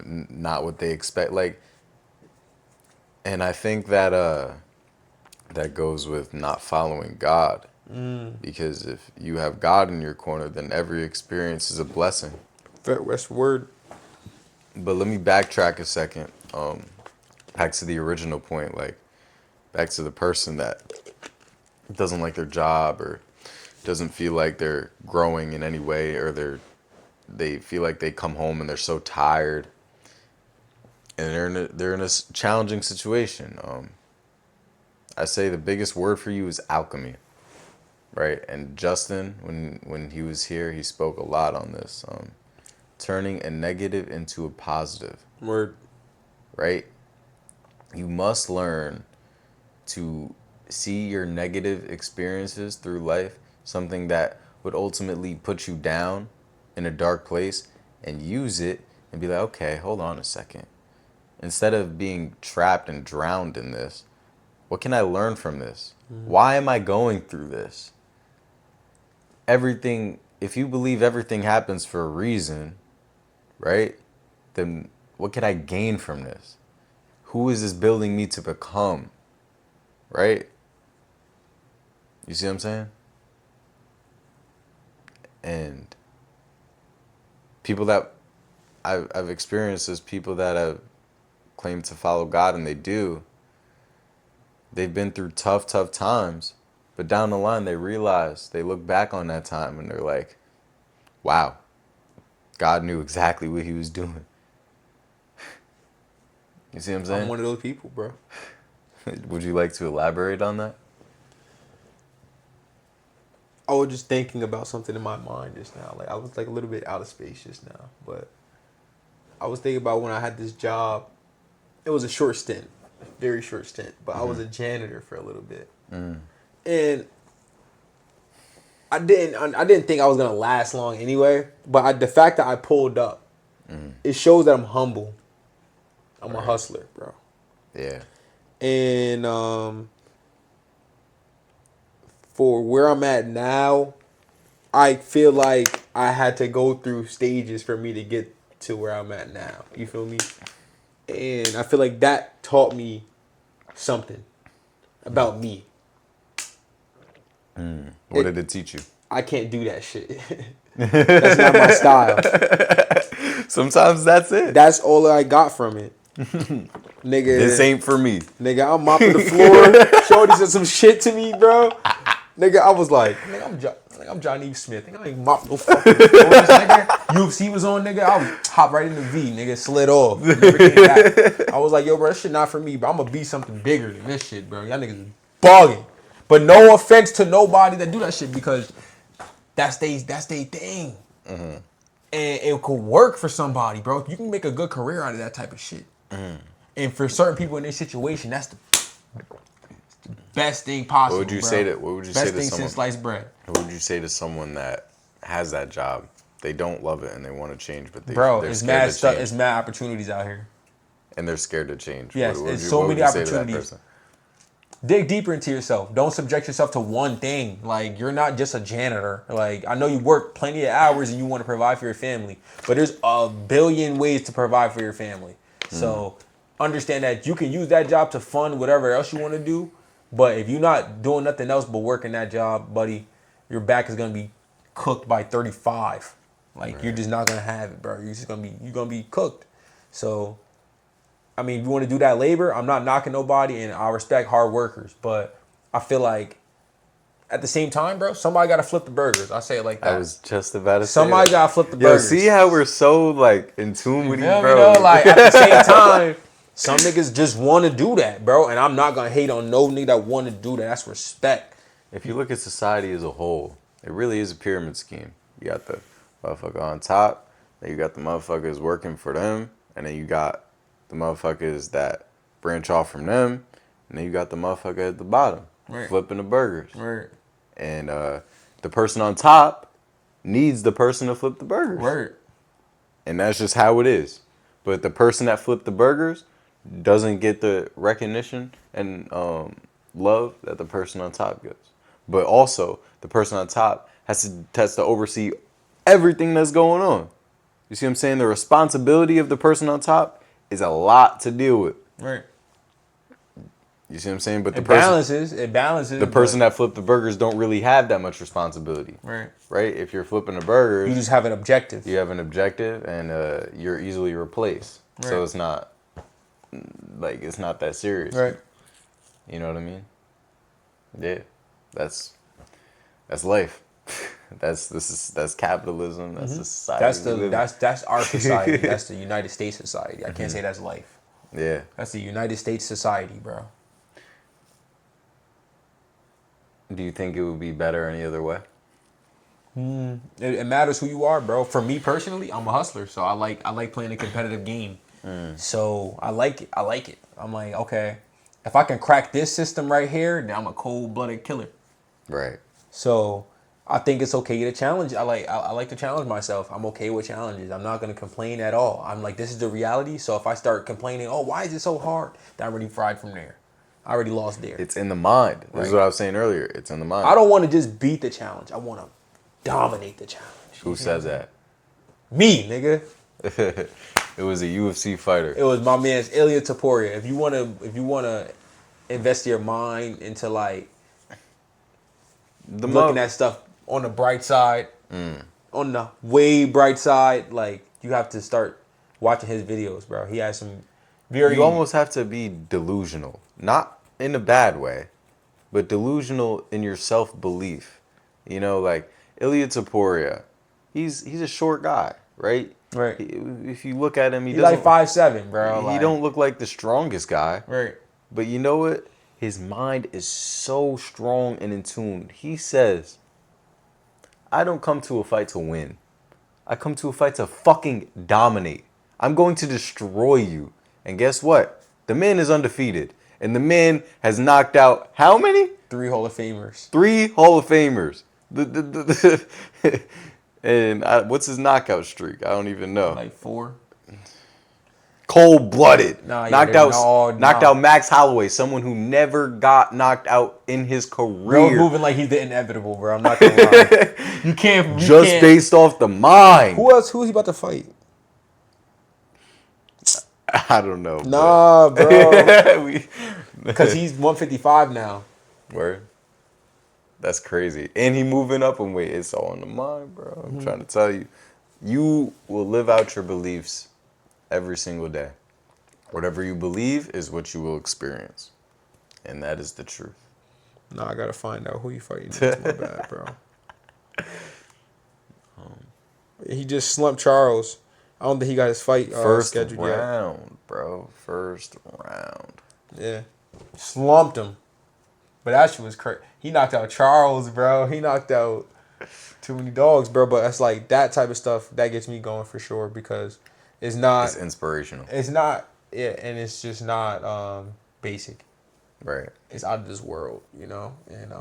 S1: Not what they expect. Like, and I think that that goes with not following God. Because if you have God in your corner, then every experience is a blessing.
S2: That's word.
S1: But let me backtrack a second. Back to the original point, like back to the person that doesn't like their job or doesn't feel like they're growing in any way, or they feel like they come home and they're so tired and they're in a challenging situation. I say the biggest word for you is alchemy, right? And Justin, when he was here, he spoke a lot on this. Turning a negative into a positive.
S2: Word.
S1: Right? You must learn to see your negative experiences through life, something that would ultimately put you down in a dark place, and use it and be like, okay, hold on a second. Instead of being trapped and drowned in this, what can I learn from this? Why am I going through this? Everything, if you believe everything happens for a reason, right? Then what can I gain from this? Who is this building me to become? Right? You see what I'm saying? And people that I've experienced as people that have claimed to follow God, and they've been through tough times, but down the line they realize, they look back on that time and they're like, wow, God knew exactly what he was doing. You see what I'm saying?
S2: I'm one of those people, bro.
S1: Would you like to elaborate on that?
S2: I was just thinking about something in my mind just now. Like I was like a little bit out of space just now, but I was thinking about when I had this job. It was a short stint, very short stint, but I was a janitor for a little bit, and I didn't think I was gonna last long anyway. But the fact that I pulled up, it shows that I'm humble. I'm a hustler, bro.
S1: Yeah.
S2: And for where I'm at now, I feel like I had to go through stages for me to get to where I'm at now. You feel me? And I feel like that taught me something about me.
S1: What did it teach you?
S2: I can't do that shit. That's not my style.
S1: Sometimes that's it.
S2: That's all I got from it. Nigga,
S1: This ain't for me.
S2: Nigga, I'm mopping the floor. Shorty said some shit to me, bro. Nigga, I was like, nigga, I'm Johnny Smith. Nigga, I ain't mop no fucking floors, nigga. UFC was on, nigga. I would hop right in the V, nigga, slid off. Never came back. I was like, yo, bro, that shit not for me, bro. I'm gonna be something bigger than this shit, bro. Y'all niggas is bugging. But no offense to nobody that do that shit because that's they thing.
S1: Mm-hmm.
S2: And it could work for somebody, bro. You can make a good career out of that type of shit.
S1: Mm-hmm.
S2: And for certain people in this situation, that's the best thing possible.
S1: What would you
S2: bro.
S1: say to? What would you
S2: best
S1: say to
S2: thing
S1: someone?
S2: since sliced bread,
S1: What would you say to someone that has that job? They don't love it and they want to change, but
S2: bro.
S1: they're
S2: It's
S1: scared
S2: mad
S1: to
S2: stuff.
S1: change.
S2: It's mad opportunities out here.
S1: And they're scared to change.
S2: Yes,
S1: What would
S2: it's
S1: you-
S2: so
S1: what would
S2: many
S1: you say to that
S2: opportunities.
S1: person?
S2: Dig deeper into yourself. Don't subject yourself to one thing. Like, you're not just a janitor. Like, I know you work plenty of hours and you want to provide for your family, but there's a billion ways to provide for your family. So understand that you can use that job to fund whatever else you want to do, but if you're not doing nothing else but working that job, buddy, your back is going to be cooked by 35. Like, you're just not going to have it, bro. You're going to be cooked. So I mean, if you want to do that labor, I'm not knocking nobody, and I respect hard workers. But I feel like at the same time, bro, somebody got to flip the burgers. I say it like that.
S1: I was just about to say
S2: Somebody
S1: that.
S2: got to flip the
S1: Yo,
S2: burgers.
S1: see how we're so like in tune with you,
S2: feel me,
S1: bro.
S2: though? Like, at the same time, some niggas just want to do that, bro. And I'm not going to hate on no nigga that want to do that. That's respect.
S1: If you look at society as a whole, it really is a pyramid scheme. You got the motherfucker on top, then you got the motherfuckers working for them, and then you got the motherfuckers that branch off from them, and then you got the motherfucker at the bottom
S2: Right.
S1: flipping the burgers.
S2: Right.
S1: And the person on top needs the person to flip the burgers.
S2: Word.
S1: And that's just how it is. But the person that flipped the burgers doesn't get the recognition and love that the person on top gets. But also, the person on top has to oversee everything that's going on. You see what I'm saying? The responsibility of the person on top is a lot to deal with.
S2: Right.
S1: You see what I'm saying? But
S2: It balances. It balances.
S1: the person that flipped the burgers don't really have that much responsibility.
S2: Right.
S1: Right? If you're flipping the burgers,
S2: You just have an objective.
S1: you have an objective and you're easily replaced. So
S2: Right.
S1: it's not like it's not that serious.
S2: Right.
S1: You know what I mean? Yeah. That's life. That's capitalism. That's the society.
S2: That's
S1: we live in.
S2: that's our society. That's the United States society. I can't say that's life.
S1: Yeah.
S2: That's the United States society, bro.
S1: Do you think it would be better any other way?
S2: It matters who you are, bro. For me personally, I'm a hustler, so I like playing a competitive game. So I like it. I'm like, okay, if I can crack this system right here, then I'm a cold-blooded killer.
S1: Right.
S2: So I think it's okay to challenge. I like to challenge myself. I'm okay with challenges. I'm not gonna complain at all. I'm like, this is the reality. So if I start complaining, oh, why is it so hard? Then I already fried from there. I already lost there.
S1: It's in the mind. This is
S2: Right.
S1: what I was saying earlier. It's in the mind.
S2: I don't want to just beat the challenge. I want to dominate the challenge.
S1: Who says that?
S2: Me, nigga.
S1: It was a UFC fighter.
S2: It was my man's Ilya Taporia. If you wanna invest your mind into like looking at stuff on the bright side, on the way bright side, like you have to start watching his videos, bro. He has some very
S1: You almost have to be delusional. Not in a bad way, but delusional in your self-belief. You know, like Ilya Taporia, he's a short guy, right?
S2: Right.
S1: If you look at him,
S2: He's like 5'7", bro.
S1: He don't look like the strongest guy.
S2: Right.
S1: But you know what? His mind is so strong and in tune. He says, I don't come to a fight to win. I come to a fight to fucking dominate. I'm going to destroy you. And guess what? The man is undefeated. And the man has knocked out how many?
S2: 3 Hall of Famers.
S1: 3 Hall of Famers. And what's his knockout streak? I don't even know.
S2: Like 4.
S1: Cold-blooded.
S2: Nah, yeah,
S1: knocked
S2: they're-
S1: out knocked out Max Holloway, someone who never got knocked out in his
S2: Bro,
S1: career.
S2: moving like he's the inevitable, bro. I'm not gonna lie. You can't.
S1: Based off the mind.
S2: Who else? Who is he about to fight?
S1: I don't know.
S2: Nah, bro.
S1: but-
S2: Because he's 155 now.
S1: Word. That's crazy. And he moving up in weight. It's all in the mind, bro. I'm trying to tell you. You will live out your beliefs every single day. Whatever you believe is what you will experience. And that is the truth.
S2: Nah, I gotta find out who you fighting next. My bad, bro. He just slumped Charles. I don't think he got his fight
S1: First
S2: scheduled
S1: round, bro. First round.
S2: yet. Yeah, slumped him. But that shit was crazy. He knocked out Charles, bro. He knocked out too many dogs, bro. But it's like that type of stuff that gets me going for sure because it's not.
S1: It's inspirational.
S2: It's not. Yeah, and it's just not basic.
S1: Right.
S2: It's out of this world, you know. And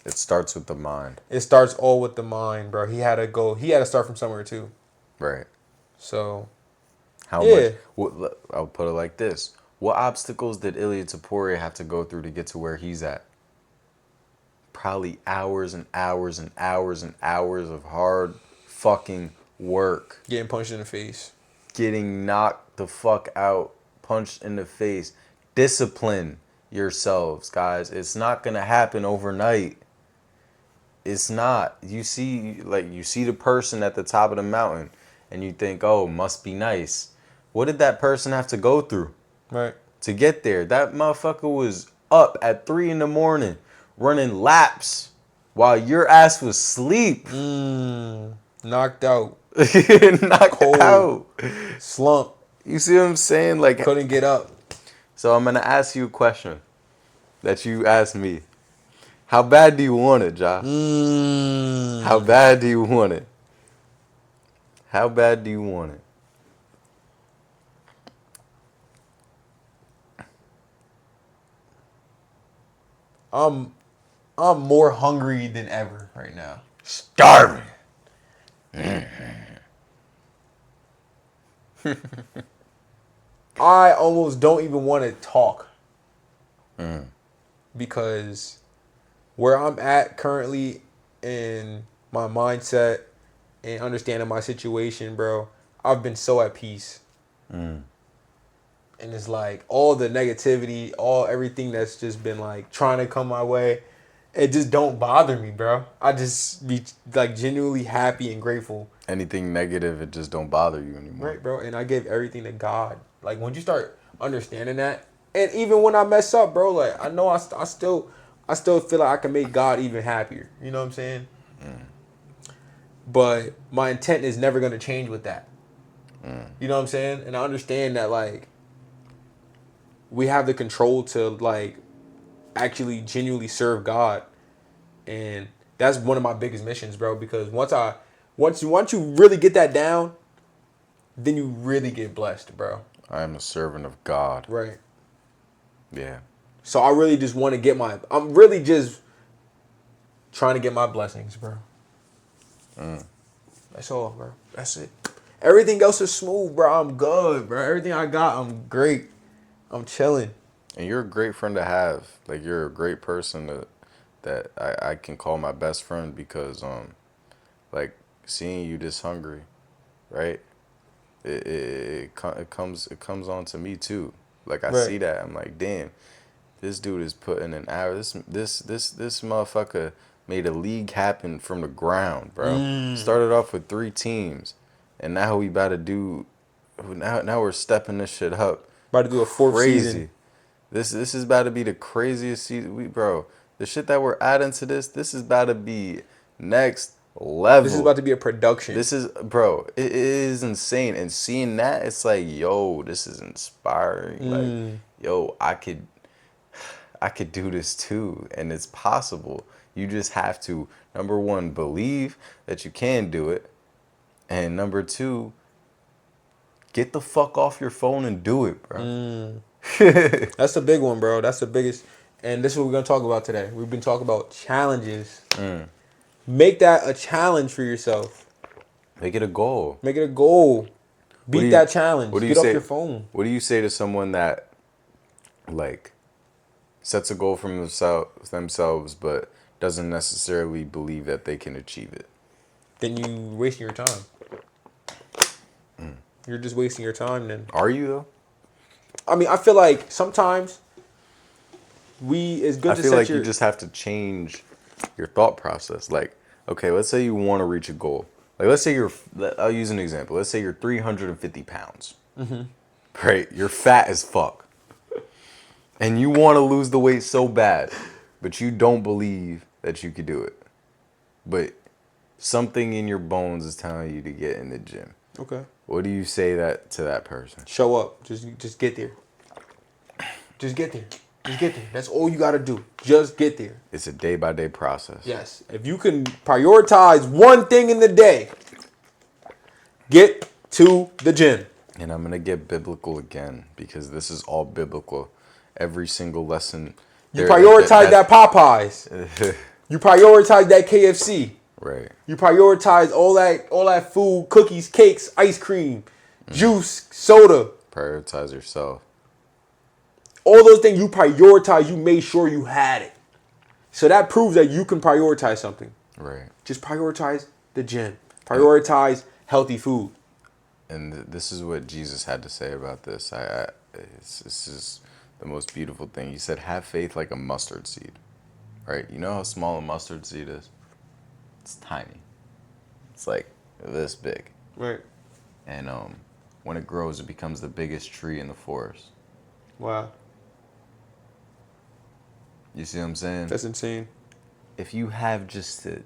S1: It starts with the mind.
S2: it starts all with the mind, bro. He had to go. He had to start from somewhere too.
S1: Right.
S2: So
S1: How
S2: Yeah.
S1: much? I'll put it like this: what obstacles did Ilia Topuria have to go through to get to where he's at? Probably hours and hours and hours and hours of hard fucking work.
S2: getting punched in the face.
S1: Getting knocked the fuck out, punched in the face. Discipline yourselves, guys. It's not gonna happen overnight. It's not. You see the person at the top of the mountain and you think, oh, must be nice. What did that person have to go through
S2: Right.
S1: to get there? That motherfucker was up at 3 a.m. running laps while your ass was asleep.
S2: Knocked out.
S1: Knocked
S2: Cold.
S1: out.
S2: Slump.
S1: You see what I'm saying? Like,
S2: Couldn't get up.
S1: so I'm gonna ask you a question that you asked me. How bad do you want it, Ja? How bad do you want it? How bad do you want it?
S2: I'm more hungry than ever right now.
S1: Starving.
S2: I almost don't even want to talk. Because where I'm at currently in my mindset and understanding my situation, bro, I've been so at peace. And it's like all the negativity, everything that's just been like trying to come my way, it just don't bother me, bro. I just be like genuinely happy and grateful.
S1: Anything negative, it just don't bother you anymore.
S2: Right, bro. And I gave everything to God. Like when you start understanding that, and even when I mess up, bro, like I know I still feel like I can make God even happier. You know what I'm saying? But my intent is never gonna change with that. You know what I'm saying? And I understand that like we have the control to like actually genuinely serve God, and that's one of my biggest missions, bro. Because once you really get that down, then you really get blessed, bro.
S1: I am a servant of God.
S2: Right.
S1: Yeah.
S2: So I really just want to I'm really just trying to get my blessings, bro. That's all, bro. That's it. Everything else is smooth, bro. I'm good, bro. Everything I got, I'm great. I'm chilling.
S1: And you're a great friend to have. Like, you're a great person that I can call my best friend because, like, seeing you this hungry, right? It comes on to me too. Like, I
S2: Right.
S1: see that. I'm like, damn, this dude is putting an hour. This motherfucker made a league happen from the ground, bro. Started off with 3 teams, and now we about to do. Now we're stepping this shit up.
S2: About to do a 4th
S1: Crazy.
S2: season.
S1: This is about to be the craziest season. Bro, the shit that we're adding to this is about to be next level.
S2: This is about to be a production.
S1: This is, bro, it is insane. And seeing that, it's like, yo, this is inspiring. Like, yo, I could do this too. And it's possible. You just have to, number 1, believe that you can do it. And number 2, get the fuck off your phone and do it, bro.
S2: That's the big one, bro. That's the biggest. And this is what we're going to talk about today. We've been talking about challenges. Make that a challenge for yourself.
S1: Make it a goal.
S2: Make it a goal. Beat that challenge.
S1: What do you
S2: Get
S1: say,
S2: off your phone.
S1: What do you say to someone that, like, sets a goal for themselves but doesn't necessarily believe that they can achieve it?
S2: Then you wasting your time. You're just wasting your time then.
S1: Are you, though?
S2: I mean, I feel like sometimes it's good
S1: I
S2: to
S1: feel
S2: set
S1: like
S2: your...
S1: you just have to change your thought process. Like, okay, let's say you want to reach a goal. Like, let's say I'll use an example. Let's say you're 350 pounds. right? You're fat as fuck. And you want to lose the weight so bad, but you don't believe that you could do it. But something in your bones is telling you to get in the gym.
S2: Okay.
S1: What do you say that to that person?
S2: Show up. Just get there. Just get there. Just get there. That's all you gotta do. Just get there.
S1: It's a day-by-day process.
S2: Yes. If you can prioritize one thing in the day, get to the gym.
S1: And I'm going to get biblical again because this is all biblical. Every single lesson.
S2: You prioritize that Popeyes. You prioritize that KFC.
S1: Right.
S2: You prioritize all that food, cookies, cakes, ice cream, juice, soda.
S1: Prioritize yourself.
S2: All those things you prioritize, you made sure you had it. So that proves that you can prioritize something.
S1: Right.
S2: Just prioritize the gym. Prioritize healthy food.
S1: And this is what Jesus had to say about this. This is the most beautiful thing. He said, have faith like a mustard seed. Right? You know how small a mustard seed is? It's tiny. It's like this big.
S2: Right.
S1: And when it grows, it becomes the biggest tree in the forest.
S2: Wow.
S1: You see what I'm saying?
S2: That's insane.
S1: If you have just a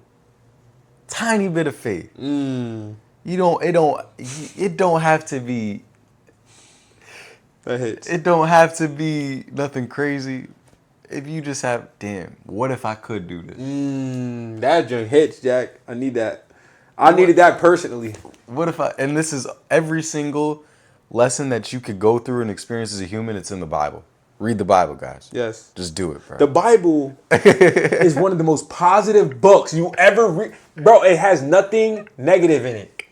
S1: tiny bit of faith,
S2: Mm.
S1: it don't have to be.
S2: That hits.
S1: It don't have to be nothing crazy. If you just have, damn, what if I could do this?
S2: That joint hits, Jack. I need that. I needed that personally.
S1: What if and this is every single lesson that you could go through and experience as a human, it's in the Bible. Read the Bible, guys.
S2: Yes.
S1: Just do it, bro.
S2: The Bible is one of the most positive books you ever read. Bro, it has nothing negative in it.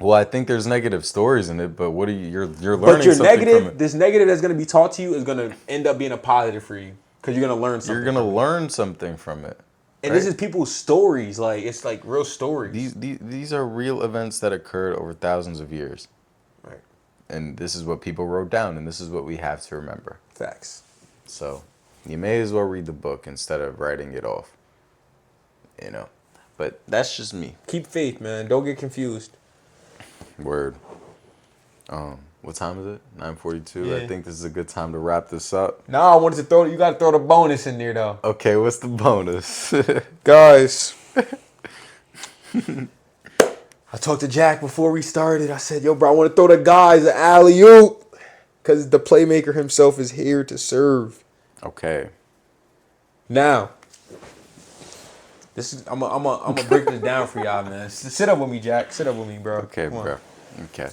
S1: Well, I think there's negative stories in it, but what are you're learning
S2: But your
S1: something
S2: negative,
S1: from it.
S2: this negative that's going to be taught to you is going to end up being a positive for you because you're going to learn something.
S1: You're gonna learn something from it.
S2: And
S1: right?
S2: this is people's stories. Like, it's like real stories.
S1: These are real events that occurred over thousands of years.
S2: Right.
S1: And this is what people wrote down, and this is what we have to remember.
S2: Facts.
S1: So you may as well read the book instead of writing it off. You know. But that's just me.
S2: Keep faith, man. Don't get confused.
S1: Word. What time is it? 9:42.
S2: Yeah.
S1: I think this is a good time to wrap this up.
S2: Now I wanted to throw. You got to throw the bonus in there though.
S1: Okay, what's the bonus?
S2: Guys. I talked to Jack before we started. I said, yo, bro, I want to throw the guys an alley-oop. Because the playmaker himself is here to serve.
S1: Okay.
S2: Now, this is I'm gonna break this down for y'all, man. Sit up with me, Jack. Sit up with me, bro.
S1: Okay,
S2: Come on.
S1: bro. Okay.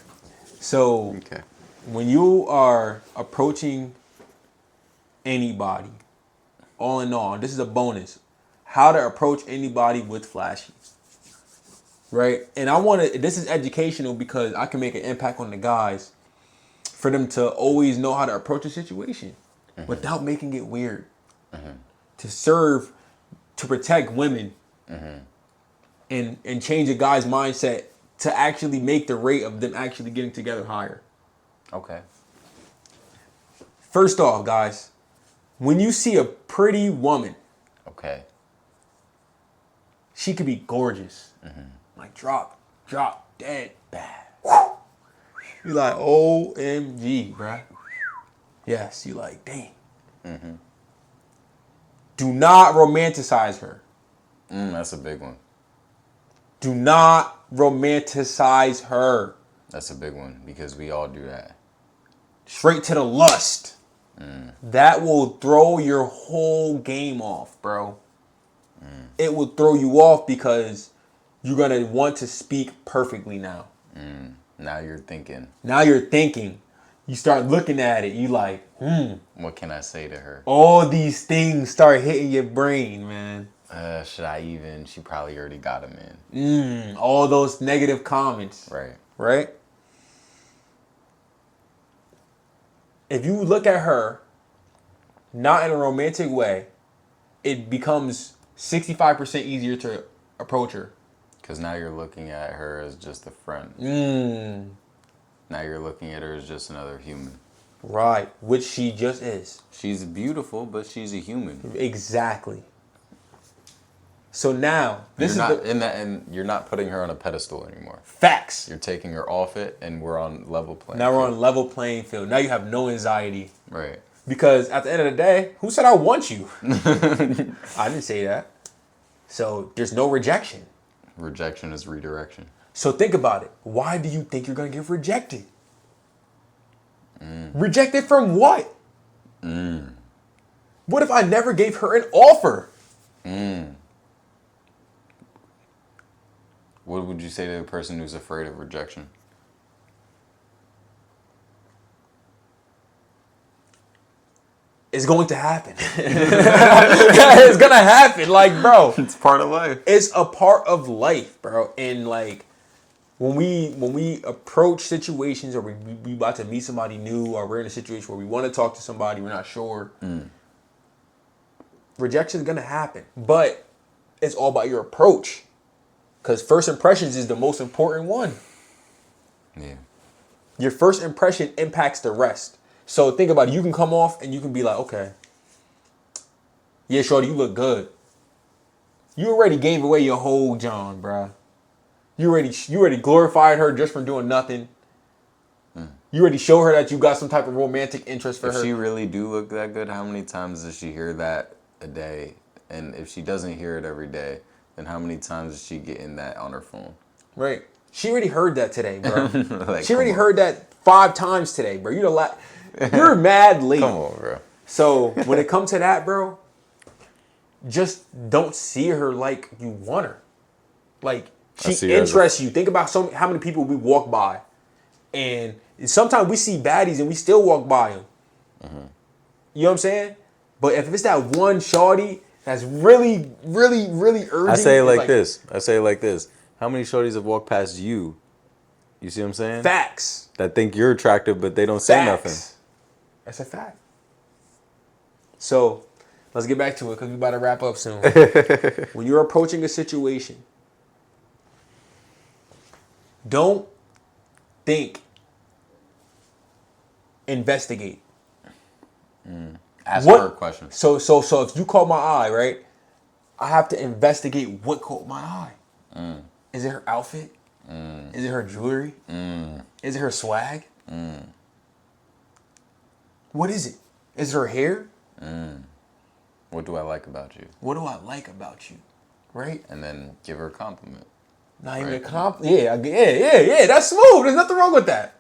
S2: So,
S1: Okay.
S2: when you are approaching anybody, all in all, this is a bonus. How to approach anybody with flashy. Right? And this is educational because I can make an impact on the guys for them to always know how to approach a situation without making it weird. To serve, to protect women and change a guy's mindset to actually make the rate of them actually getting together higher.
S1: Okay.
S2: First off, guys, when you see a pretty woman,
S1: Okay.
S2: she could be gorgeous. Like drop, dead, bad. You like, OMG, bruh. Yes, you like, dang. Do not romanticize her.
S1: That's a big one.
S2: Do not romanticize her.
S1: That's a big one because we all do that.
S2: Straight to the lust. That will throw your whole game off, bro. It will throw you off because you're going to want to speak perfectly now.
S1: Now you're thinking,
S2: Now you're thinking. You start looking at it. You like,
S1: what can I say to her?
S2: all these things start hitting your brain, man.
S1: Should I even? She probably already got him in.
S2: All those negative comments.
S1: Right.
S2: Right? If you look at her, not in a romantic way, it becomes 65% easier to approach her.
S1: Because now you're looking at her as just a friend. Now you're looking at her as just another human.
S2: Right. Which she just is.
S1: She's beautiful, but she's a human.
S2: Exactly. So now this
S1: You're
S2: is
S1: not
S2: the
S1: in that, and you're not putting her on a pedestal anymore.
S2: facts.
S1: You're taking her off it, and we're on level playing.
S2: Now we're
S1: field.
S2: on level playing field. Now you have no anxiety.
S1: Right.
S2: Because at the end of the day, who said I want you? I didn't say that. So there's no rejection.
S1: Rejection is redirection.
S2: So think about it. Why do you think you're going to get rejected? Rejected from what? What if I never gave her an offer?
S1: What would you say to a person who's afraid of rejection?
S2: It's going to happen. It's going to happen. Like, bro.
S1: It's part of life.
S2: It's a part of life, bro. And like when we approach situations or we about to meet somebody new or we're in a situation where we want to talk to somebody, we're not sure. Rejection is gonna happen. But it's all about your approach. Because first impressions is the most important one.
S1: Yeah.
S2: Your first impression impacts the rest. So think about it. You can come off and you can be like, okay, yeah, shorty, you look good. You already gave away your whole John, bruh. You already glorified her just for doing nothing. You already show her that you got some type of romantic interest for
S1: If
S2: her.
S1: she really do look that good, how many times does she hear that a day? And if she doesn't hear it every day, then how many times is she getting that on her phone?
S2: Right. She already heard that today, bro.
S1: Like,
S2: she already
S1: come on.
S2: heard that 5 times today, bro. You're mad late.
S1: Come on, bro.
S2: So when it comes to that, bro, just don't see her like you want her. Like
S1: I
S2: she
S1: see her as a-
S2: interests you. Think about how many people we walk by, and sometimes we see baddies and we still walk by them. You know what I'm saying? But if it's that one shawty that's really, really, really urgent,
S1: I say it
S2: it's
S1: like this. I say it like this. How many shorties have walked past you? You see what I'm saying?
S2: Facts.
S1: That think you're attractive, but they don't say nothing.
S2: Facts. That's a fact. So let's get back to it because we about to wrap up soon. When you're approaching a situation, don't think. Investigate.
S1: Ask
S2: What-
S1: her questions.
S2: So if you caught my eye, right? I have to investigate what caught my eye. Is it her outfit? Is it her jewelry? Is it her swag? What is it? Is it her hair?
S1: What do I like about you?
S2: What do I like about you? Right?
S1: And then give her a compliment.
S2: Not even a
S1: Right.
S2: compliment. Yeah. That's smooth. There's nothing wrong with that.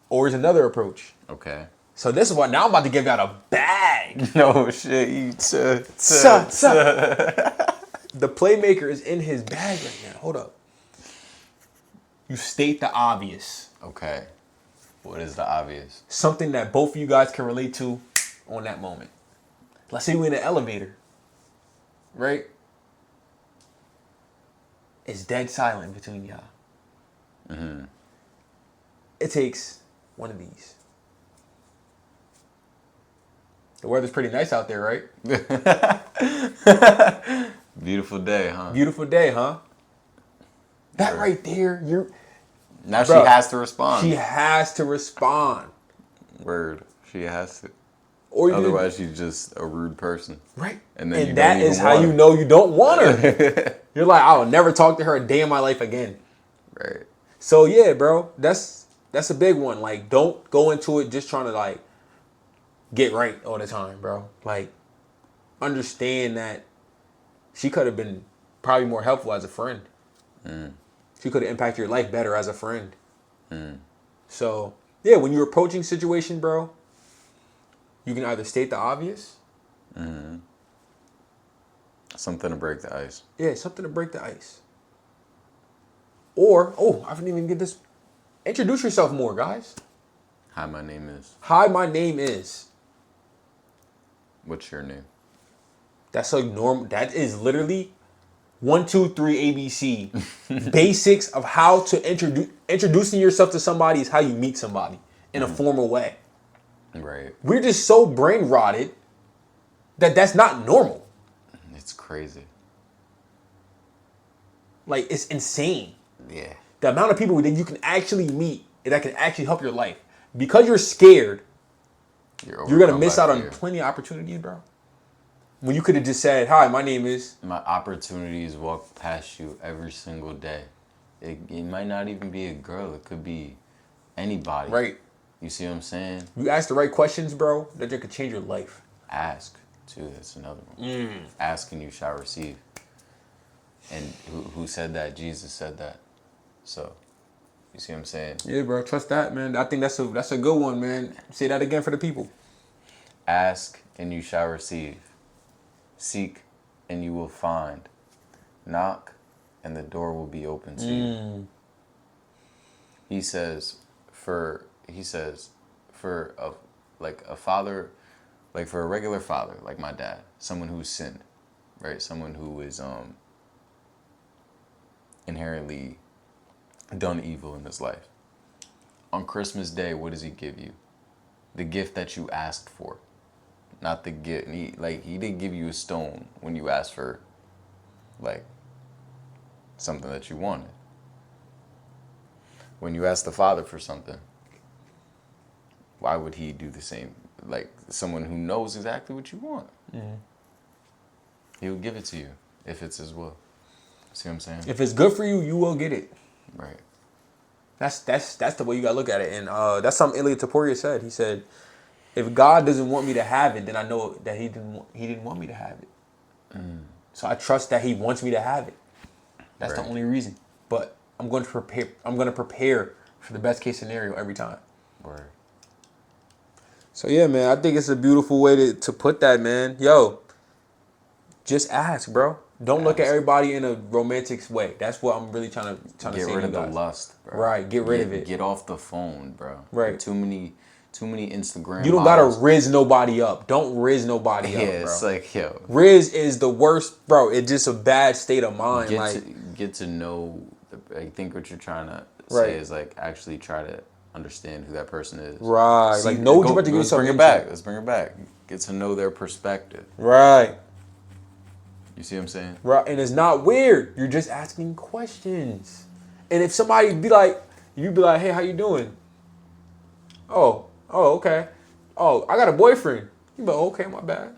S2: Or is another approach.
S1: Okay.
S2: So this is what now I'm about to give out a bag.
S1: No shit. You
S2: The playmaker is in his bag right now. Hold up. You state the obvious.
S1: Okay. What is the obvious?
S2: Something that both of you guys can relate to on that moment. Let's say we're in an elevator. Right? It's dead silent between y'all. It takes one of these. The weather's pretty nice out there, right?
S1: Beautiful day, huh?
S2: Beautiful day, huh? That right there,
S1: Now
S2: Bruh,
S1: she has to respond.
S2: she has to respond.
S1: Word. She has to.
S2: Or you
S1: Otherwise, she's just a rude person.
S2: right?
S1: And then you
S2: that
S1: don't even
S2: is how
S1: want
S2: you
S1: her.
S2: know you don't want her. You're like, I'll never talk to her a day in my life again.
S1: Right.
S2: So yeah, bro, that's a big one. Like, don't go into it just trying to like get right all the time, bro. Like, understand that she could have been probably more helpful as a friend. She could have impacted your life better as a friend. So yeah, when you're approaching situation, bro, you can either state the obvious.
S1: Something to break the ice.
S2: Yeah, something to break the ice. Or, I didn't even get this. Introduce yourself more, guys.
S1: Hi, my name is.
S2: Hi, my name is.
S1: What's your name?
S2: That's like normal. That is literally 1, 2, 3 ABC. Basics of how to introducing yourself to somebody is how you meet somebody in a formal way.
S1: Right.
S2: We're just so brain rotted that that's not normal.
S1: It's crazy.
S2: Like, it's insane.
S1: Yeah.
S2: The amount of people that you can actually meet that can actually help your life. Because you're scared, you're going to miss out on plenty of opportunities, bro. When you could have just said, "Hi, my name is."
S1: My opportunities walk past you every single day. It might not even be a girl. It could be anybody.
S2: Right.
S1: You see what I'm saying?
S2: You ask the right questions, bro, that could change your life.
S1: Ask, too. That's another one. Ask and you shall receive. And who said that? Jesus said that. So, you see what I'm saying?
S2: Yeah, bro. Trust that, man. I think that's a good one, man. Say that again for the people.
S1: Ask and you shall receive. Seek and you will find. Knock and the door will be open to you. He says for a father, like for a regular father, like my dad, someone who's sinned, right? Someone who is inherently done evil in his life. On Christmas Day, what does he give you? The gift that you asked for. Not the gift. He didn't give you a stone when you asked for, like, something that you wanted. When you ask the Father for something, why would he do the same? Like, someone who knows exactly what you want. He will give it to you if it's his will. See what I'm saying?
S2: If it's good for you, you will get it.
S1: Right.
S2: That's the way you gotta look at it. And that's something Ilya Taporia said. He said, if God doesn't want me to have it, then I know that he didn't want me to have it. So I trust that he wants me to have it. That's the only reason. But I'm going to prepare for the best case scenario every time.
S1: Word.
S2: So yeah, man, I think it's a beautiful way to put that, man. Yo, just ask, bro. Don't look at everybody in a romantic way. That's what I'm really trying to say to you guys.
S1: Get rid of the lust, bro.
S2: Right, get rid of it.
S1: Get off the phone, bro.
S2: Right.
S1: Too many Instagram.
S2: You don't gotta riz nobody up. Don't riz nobody up, bro.
S1: Yeah, it's like, yo.
S2: Riz is the worst, bro. It's just a bad state of mind.
S1: Get to know. I think what you're trying to say is like actually try to understand who that person is.
S2: Right.
S1: See,
S2: like know what you're about to do.
S1: Let's bring it back. Let's bring it back. Get to know their perspective.
S2: Right.
S1: You see what I'm saying?
S2: Right. And it's not weird. You're just asking questions. And if somebody you'd be like, hey, how you doing? Oh, okay. Oh, I got a boyfriend. You be like, okay, my bad.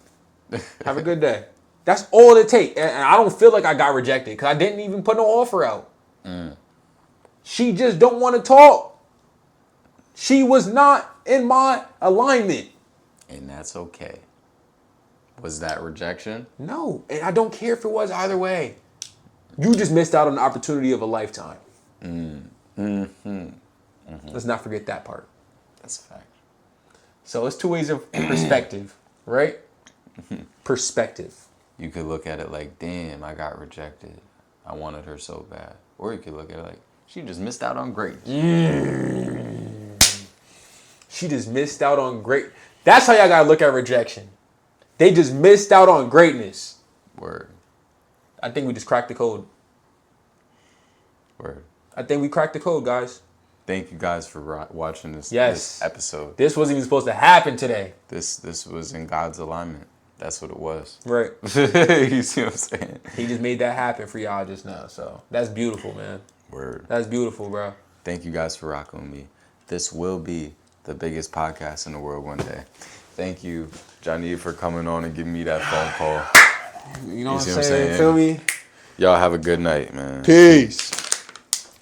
S2: Have a good day. That's all it takes. And I don't feel like I got rejected because I didn't even put no offer out. She just don't want to talk. She was not in my alignment.
S1: And that's okay. Was that rejection?
S2: No. And I don't care if it was either way. You just missed out on the opportunity of a lifetime. Let's not forget that part.
S1: That's a fact.
S2: So it's two ways of perspective, right? Perspective.
S1: You could look at it like, damn, I got rejected. I wanted her so bad. Or you could look at it like, she just missed out on greatness.
S2: She just missed out on great. That's how y'all gotta look at rejection. They just missed out on greatness.
S1: Word.
S2: I think we just cracked the code.
S1: Word.
S2: I think we cracked the code, guys.
S1: Thank you guys for watching this episode.
S2: This wasn't even supposed to happen today.
S1: This was in God's alignment. That's what it was.
S2: Right.
S1: You see what I'm saying?
S2: He just made that happen for y'all just now. So that's beautiful, man.
S1: Word.
S2: That's beautiful, bro.
S1: Thank you guys for rocking with me. This will be the biggest podcast in the world one day. Thank you, Johnny, for coming on and giving me that phone call.
S2: You know what I'm saying? Feel me?
S1: Y'all have a good night, man.
S2: Peace.